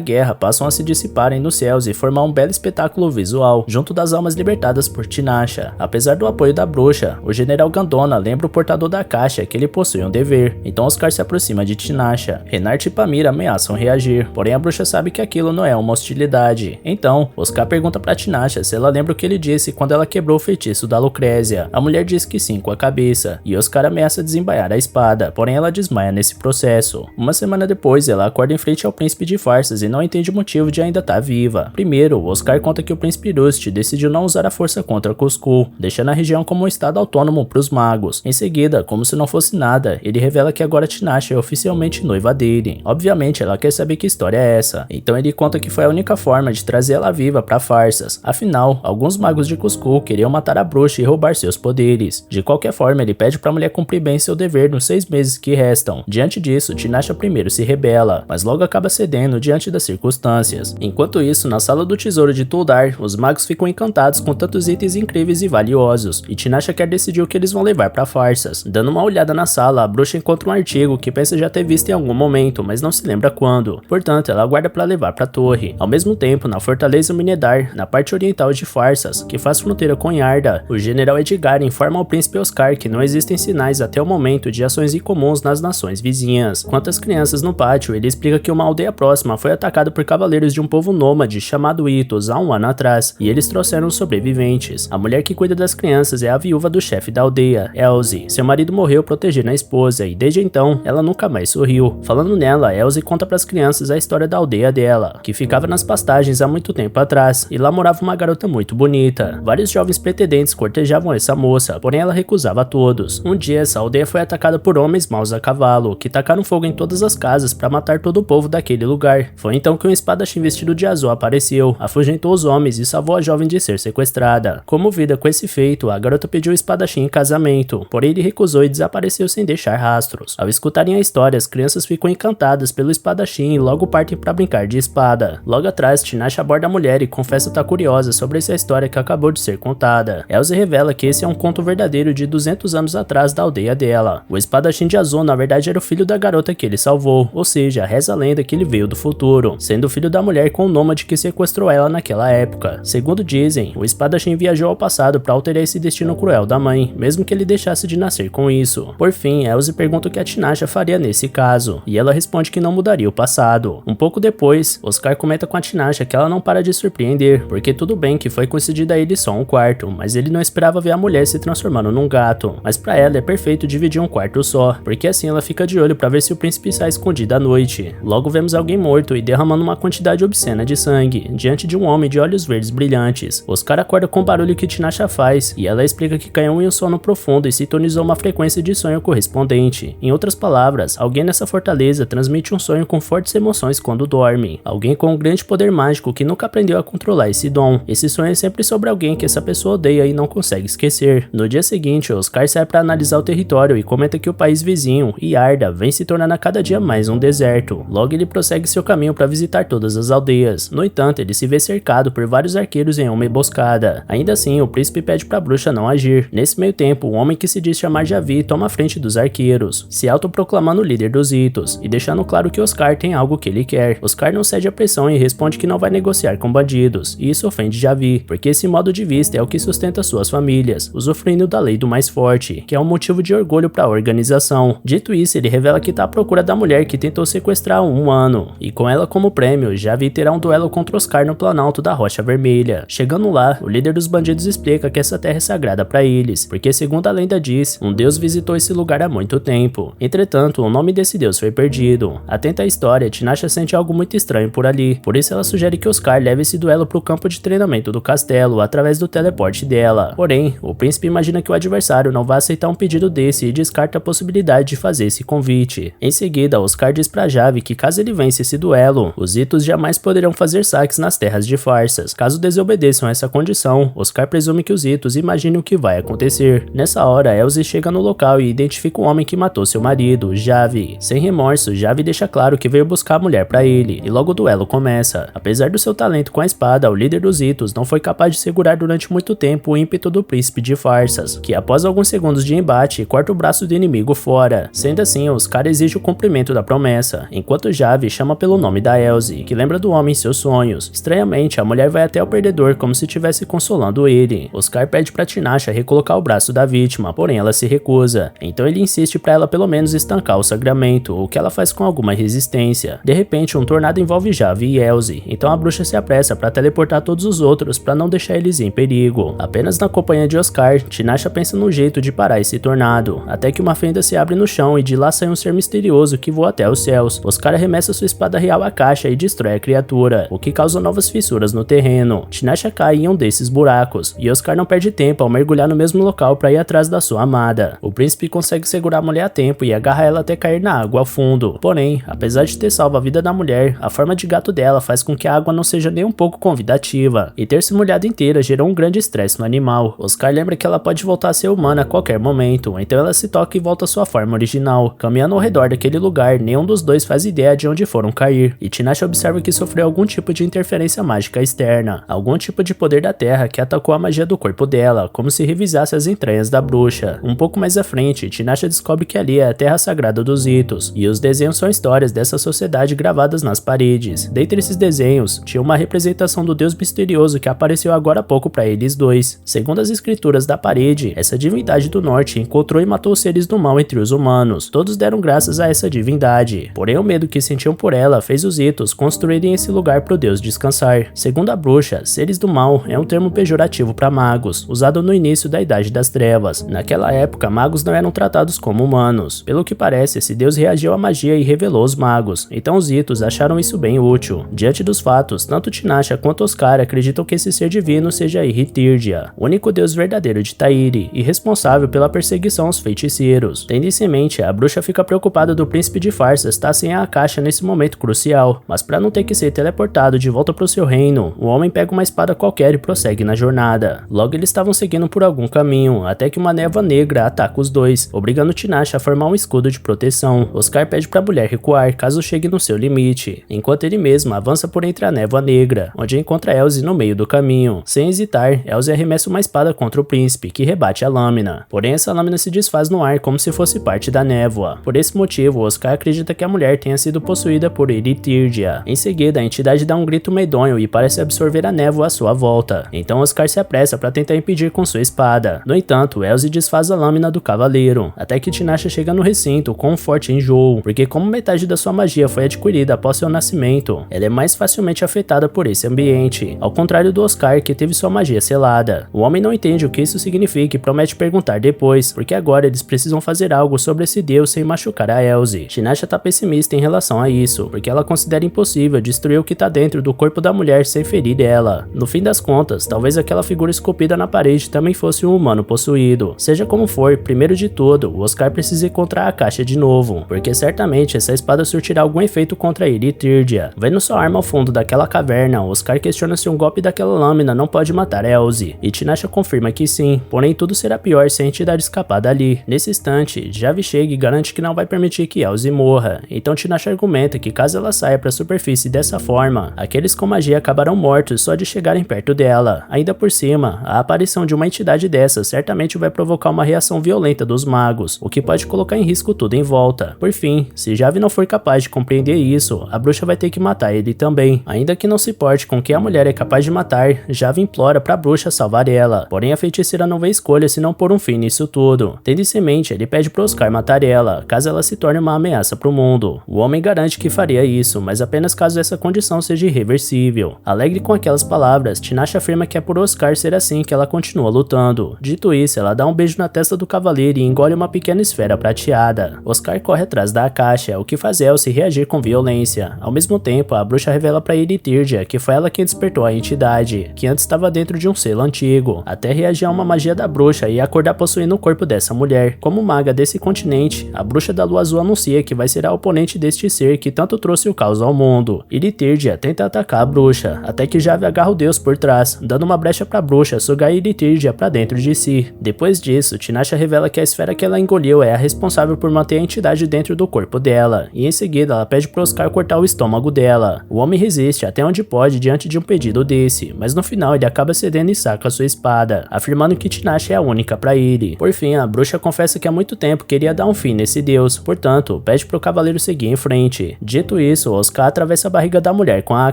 guerra passam a se dissiparem nos céus e formar um belo espetáculo visual, junto das almas libertadas por Tinasha. Apesar do apoio da bruxa, o general Gandona lembra o portador da caixa que ele possui um dever, então Oscar se aproxima de Tinasha. Renard e Pamira ameaçam reagir, porém a bruxa sabe que aquilo não é uma hostilidade. Então, Oscar pergunta pra Tinasha se ela lembra o que ele disse quando ela quebrou o feitiço da Lucrézia. A mulher diz que sim com a cabeça, e Oscar ameaça desembainhar a espada, porém ela desmaia nesse processo. Uma semana depois, ela acorda em frente ao príncipe de Farsas e não entende o motivo de ainda estar viva. Primeiro, Oscar conta que o príncipe Rust decidiu não usar a força contra Kuzco, deixando a região como um estado autônomo para os magos. Em seguida, como se não fosse nada, ele revela que agora Tinasha é oficialmente noiva dele. Obviamente, ela quer saber que história é essa, então ele conta que foi a única forma de trazer ela viva para Farsas. Afinal, alguns magos de Kuzco queriam matar a bruxa e roubar seus poderes. De qualquer forma, ele pede para a mulher cumprir bem seu dever nos 6 meses que restam. Diante disso, Tinasha primeiro se rebela, mas logo acaba cedendo diante das circunstâncias. Enquanto isso, na sala do tesouro de Tuldar, os magos ficam encantados com tantos itens incríveis e valiosos, e Tinasha quer decidir o que eles vão levar para Farsas. Dando uma olhada na sala, a bruxa encontra um artigo que pensa já ter visto em algum momento, mas não se lembra quando. Portanto, ela aguarda para levar para a torre. Ao mesmo tempo, na fortaleza Minedar, na parte oriental de Farsas, que faz fronteira com Yarda, o general Edgar informa ao príncipe Oscar que não existem sinais até o momento de ações incomuns nas nações vizinhas. Quanto às crianças no pátio, ele explica que uma aldeia próxima foi atacada por cavaleiros de um povo nômade chamado Itos há um ano atrás, e eles trouxeram os sobreviventes. A mulher que cuida das crianças é a viúva do chefe da aldeia, Elze. Seu marido morreu protegendo a esposa, e desde então, ela nunca mais sorriu. Falando nela, Elze conta para as crianças a história da aldeia dela, que ficava nas pastagens há muito tempo atrás, e lá morava uma garota muito bonita. Vários jovens pretendentes cortejavam essa moça, porém ela recusava a todos. Um dia, essa aldeia foi atacada por homens maus a cavalo, que tacaram fogo em todas as casas para matar todo o povo daquele lugar. Foi então que um espadachim vestido de azul apareceu, afugentou os homens e salvou a jovem de ser sequestrada. Comovida com esse feito, a garota pediu o espadachim em casamento, porém ele recusou e desapareceu sem deixar rastros. Ao escutarem a história, as crianças ficam encantadas pelo espadachim e logo partem para brincar de espada. Logo atrás, Tinasha aborda a mulher e confessa estar curiosa sobre essa história que acabou de ser contada. Elze revela que esse é um conto verdadeiro de 200 anos atrás da aldeia dela. O espadachim de azul na verdade era o filho da garota que ele salvou, ou seja, reza a lenda que ele veio do futuro, sendo filho da mulher com o nômade que sequestrou ela naquela época. Segundo dizem, o espadachim viajou ao passado para alterar esse destino cruel da mãe, mesmo que ele deixasse de nascer com isso. Por fim, Elze pergunta o que a Tinasha faria nesse caso, e ela responde que não mudaria o passado. Um pouco depois, Oscar comenta com a Tinasha que ela não para de surpreender, porque tudo bem que foi concedido a ele só um quarto, mas ele não esperava ver a mulher se transformando num gato. Mas pra ela é perfeito dividir um quarto só, porque assim ela fica de olho pra ver se o príncipe sai escondido à noite. Logo vemos alguém morto e derramando uma quantidade obscena de sangue, diante de um homem de olhos verdes brilhantes. Oscar acorda com o barulho que Tinasha faz, e ela explica que caiu em um sono profundo e sintonizou uma frequência de sonho correspondente. Em outras palavras, alguém nessa fortaleza transmite um sonho com fortes emoções quando dorme. Alguém com um grande poder mágico que nunca aprendeu a controlar esse dom. Esse sonho é sempre sobre alguém que essa pessoa odeia e não consegue esquecer. No dia seguinte, Oscar sai para analisar o território e comenta que o país vizinho, Yarda, vem se tornando a cada dia mais um deserto. Logo ele prossegue seu caminho para visitar todas as aldeias. No entanto, ele se vê cercado por vários arqueiros em uma emboscada. Ainda assim, o príncipe pede para a bruxa não agir. Nesse meio tempo, um homem que se diz chamar Javi toma a frente dos arqueiros, se autoproclamando o líder dos Itos, e deixando claro que Oscar tem algo que ele quer. Oscar não cede à pressão e responde que não vai negociar com bandidos, e isso ofende Javi, porque esse modo de vista é o que sustenta suas famílias, usufruindo da lei do mais forte, que é um motivo de orgulho para a organização. Dito isso, ele revela que está à procura da mulher que tentou sequestrar um humano, e com ela como prêmio, Javi terá um duelo contra Oscar no Planalto da Rocha Vermelha. Chegando lá, o líder dos bandidos explica que essa terra é sagrada para eles, porque segundo a lenda diz, um deus visitou esse lugar há muito muito tempo. Entretanto, o nome desse deus foi perdido. Atenta à história, Tinasha sente algo muito estranho por ali, por isso ela sugere que Oscar leve esse duelo para o campo de treinamento do castelo através do teleporte dela. Porém, o príncipe imagina que o adversário não vai aceitar um pedido desse e descarta a possibilidade de fazer esse convite. Em seguida, Oscar diz pra Jave que caso ele vença esse duelo, os Itos jamais poderão fazer saques nas terras de Farsas. Caso desobedeçam essa condição, Oscar presume que os Itos imaginem o que vai acontecer. Nessa hora, Elze chega no local e identifica o homem que matou seu marido, Jave. Sem remorso, Jave deixa claro que veio buscar a mulher pra ele, e logo o duelo começa. Apesar do seu talento com a espada, o líder dos Itos não foi capaz de segurar durante muito tempo o ímpeto do príncipe de Farsas, que após alguns segundos de embate, corta o braço do inimigo fora. Sendo assim, Oscar exige o cumprimento da promessa, enquanto Jave chama pelo nome da Elze, que lembra do homem em seus sonhos. Estranhamente, a mulher vai até o perdedor como se estivesse consolando ele. Oscar pede pra Tinasha recolocar o braço da vítima, porém ela se recusa. Então ele insiste pra ela pelo menos estancar o sangramento, o que ela faz com alguma resistência. De repente, um tornado envolve Jave e Elze, então a bruxa se apressa pra teleportar todos os outros pra não deixar eles em perigo. Apenas na companhia de Oscar, Tinasha pensa no jeito de parar esse tornado, até que uma fenda se abre no chão e de lá sai um ser misterioso que voa até os céus. Oscar arremessa sua espada real à caixa e destrói a criatura, o que causa novas fissuras no terreno. Tinasha cai em um desses buracos, e Oscar não perde tempo ao mergulhar no mesmo local para ir atrás da sua amada. O príncipe consegue segurar a mulher a tempo e agarra ela até cair na água ao fundo. Porém, apesar de ter salvo a vida da mulher, a forma de gato dela faz com que a água não seja nem um pouco convidativa, e ter se molhado inteira gerou um grande estresse no animal. Oscar lembra que ela pode voltar a ser humana a qualquer momento, então ela se toca e volta à sua forma original. Caminhando ao redor daquele lugar, nenhum dos dois faz ideia de onde foram cair, e Tinasha observa que sofreu algum tipo de interferência mágica externa, algum tipo de poder da terra que atacou a magia do corpo dela, como se revisasse as entranhas da bruxa. Um pouco mais à frente, Tinasha descobre que ali é a terra sagrada dos Itos, e os desenhos são histórias dessa sociedade gravadas nas paredes. Dentre esses desenhos, tinha uma representação do deus misterioso que apareceu agora há pouco para eles dois. Segundo as escrituras da parede, essa divindade do norte encontrou e matou os seres do mal entre os humanos. Todos deram graças a essa divindade, porém o medo que sentiam por ela fez os Itos construírem esse lugar para o deus descansar. Segundo a bruxa, seres do mal é um termo pejorativo para magos, usado no início da Idade das Trevas. Naquela época, magos não eram tratados como humanos. Pelo que parece, esse deus reagiu à magia e revelou os magos, então os Itos acharam isso bem útil. Diante dos fatos, tanto Tinasha quanto Oscar acreditam que esse ser divino seja Iritirdia, o único deus verdadeiro de Tairi, e responsável pela perseguição aos feiticeiros. Tendo isso em mente, a bruxa fica preocupada do príncipe de Farsas estar sem a caixa nesse momento crucial, mas para não ter que ser teleportado de volta para o seu reino, o homem pega uma espada qualquer e prossegue na jornada. Logo eles estavam seguindo por algum caminho, até que uma névoa negra ataca os dois, obrigando Tinasha a formar um escudo de proteção. Oscar pede para a mulher recuar caso chegue no seu limite, enquanto ele mesmo avança por entre a névoa negra, onde encontra Elze no meio do caminho. Sem hesitar, Elze arremessa uma espada contra o príncipe, que rebate a lâmina. Porém, essa lâmina se desfaz no ar como se fosse parte da névoa. Por esse motivo, Oscar acredita que a mulher tenha sido possuída por Iritirdia. Em seguida, a entidade dá um grito medonho e parece absorver a névoa à sua volta. Então Oscar se apressa para tentar impedir com sua espada. No entanto, Elze desfaz a lâmina do cavaleiro, até que Tinasha chega no recinto com um forte enjoo, porque como metade da sua magia foi adquirida após seu nascimento, ela é mais facilmente afetada por esse ambiente, ao contrário do Oscar, que teve sua magia selada. O homem não entende o que isso significa e promete perguntar depois, porque agora eles precisam fazer algo sobre esse deus sem machucar a Elze. Tinasha tá pessimista em relação a isso, porque ela considera impossível destruir o que tá dentro do corpo da mulher sem ferir ela. No fim das contas, talvez aquela figura esculpida na parede também fosse um humano possuído. Seja como for, primeiro de tudo, o Oscar precisa encontrar a caixa de novo, porque certamente essa espada surtirá algum efeito contra Iritirdia. Vendo sua arma ao fundo daquela caverna, Oscar questiona se um golpe daquela lâmina não pode matar Elze, e Tinasha confirma que sim, porém tudo será pior se a entidade escapar dali. Nesse instante, Jave chega e garante que não vai permitir que Elze morra, então Tinasha argumenta que caso ela saia para a superfície dessa forma, aqueles com magia acabarão mortos só de chegarem perto dela. Ainda por cima, a aparição de uma entidade dessa certamente vai provocar uma reação violenta dos magos, o que pode colocar em risco tudo em volta. Por fim, se Jave não for capaz de compreender isso, a bruxa vai ter que matar ele também. Ainda que não se importe com que a mulher é capaz de matar, Jave implora pra bruxa salvar ela, porém a feiticeira não vê escolha senão pôr um fim nisso tudo. Tendo isso em mente, ele pede pro Oscar matar ela, caso ela se torne uma ameaça pro mundo. O homem garante que faria isso, mas apenas caso essa condição seja irreversível. Alegre com aquelas palavras, Tinasha afirma que é por Oscar ser assim que ela continua lutando. Dito isso, ela dá um beijo na testa do cavaleiro e engole uma pequena pequena esfera prateada. Oscar corre atrás da caixa, o que faz Elsie reagir com violência. Ao mesmo tempo, a bruxa revela para Ilitírdia que foi ela quem despertou a entidade, que antes estava dentro de um selo antigo, até reagir a uma magia da bruxa e acordar possuindo o corpo dessa mulher. Como maga desse continente, a bruxa da lua azul anuncia que vai ser a oponente deste ser que tanto trouxe o caos ao mundo. Ilitírdia tenta atacar a bruxa, até que Jave agarra o deus por trás, dando uma brecha pra bruxa sugar Ilitírdia pra dentro de si. Depois disso, Tinashe revela que a esfera que ela engoliu é a responsável por manter a entidade dentro do corpo dela, e em seguida ela pede pro Oscar cortar o estômago dela. O homem resiste até onde pode diante de um pedido desse, mas no final ele acaba cedendo e saca sua espada, afirmando que Tinashe é a única pra ele. Por fim, a bruxa confessa que há muito tempo queria dar um fim nesse deus, portanto, pede pro cavaleiro seguir em frente. Dito isso, Oscar atravessa a barriga da mulher com a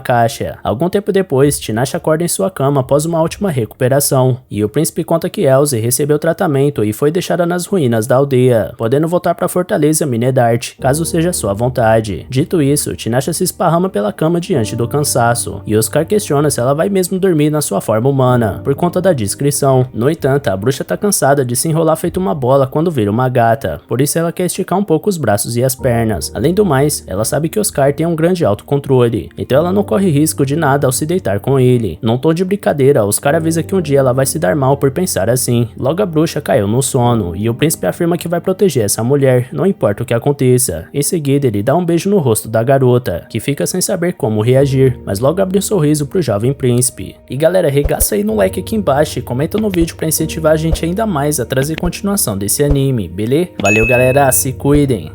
caixa. Algum tempo depois, Tinashe acorda em sua cama após uma última recuperação, e o príncipe conta que Elsie recebeu tratamento e foi deixada nas ruínas da aldeia, podendo voltar pra fortaleza Minedart, caso seja sua vontade. Dito isso, Tinashe se esparrama pela cama diante do cansaço, e Oscar questiona se ela vai mesmo dormir na sua forma humana, por conta da descrição. No entanto, a bruxa tá cansada de se enrolar feito uma bola quando vira uma gata, por isso ela quer esticar um pouco os braços e as pernas. Além do mais, ela sabe que Oscar tem um grande autocontrole, então ela não corre risco de nada ao se deitar com ele. Num tom de brincadeira, Oscar avisa que um dia ela vai se dar mal por pensar assim. Logo a bruxa caiu no sono, e o príncipe afirma que vai proteger essa mulher, não importa o que aconteça. Em seguida, ele dá um beijo no rosto da garota, que fica sem saber como reagir, mas logo abre um sorriso pro jovem príncipe. E galera, regaça aí no like aqui embaixo e comenta no vídeo pra incentivar a gente ainda mais a trazer continuação desse anime, beleza? Valeu galera, se cuidem!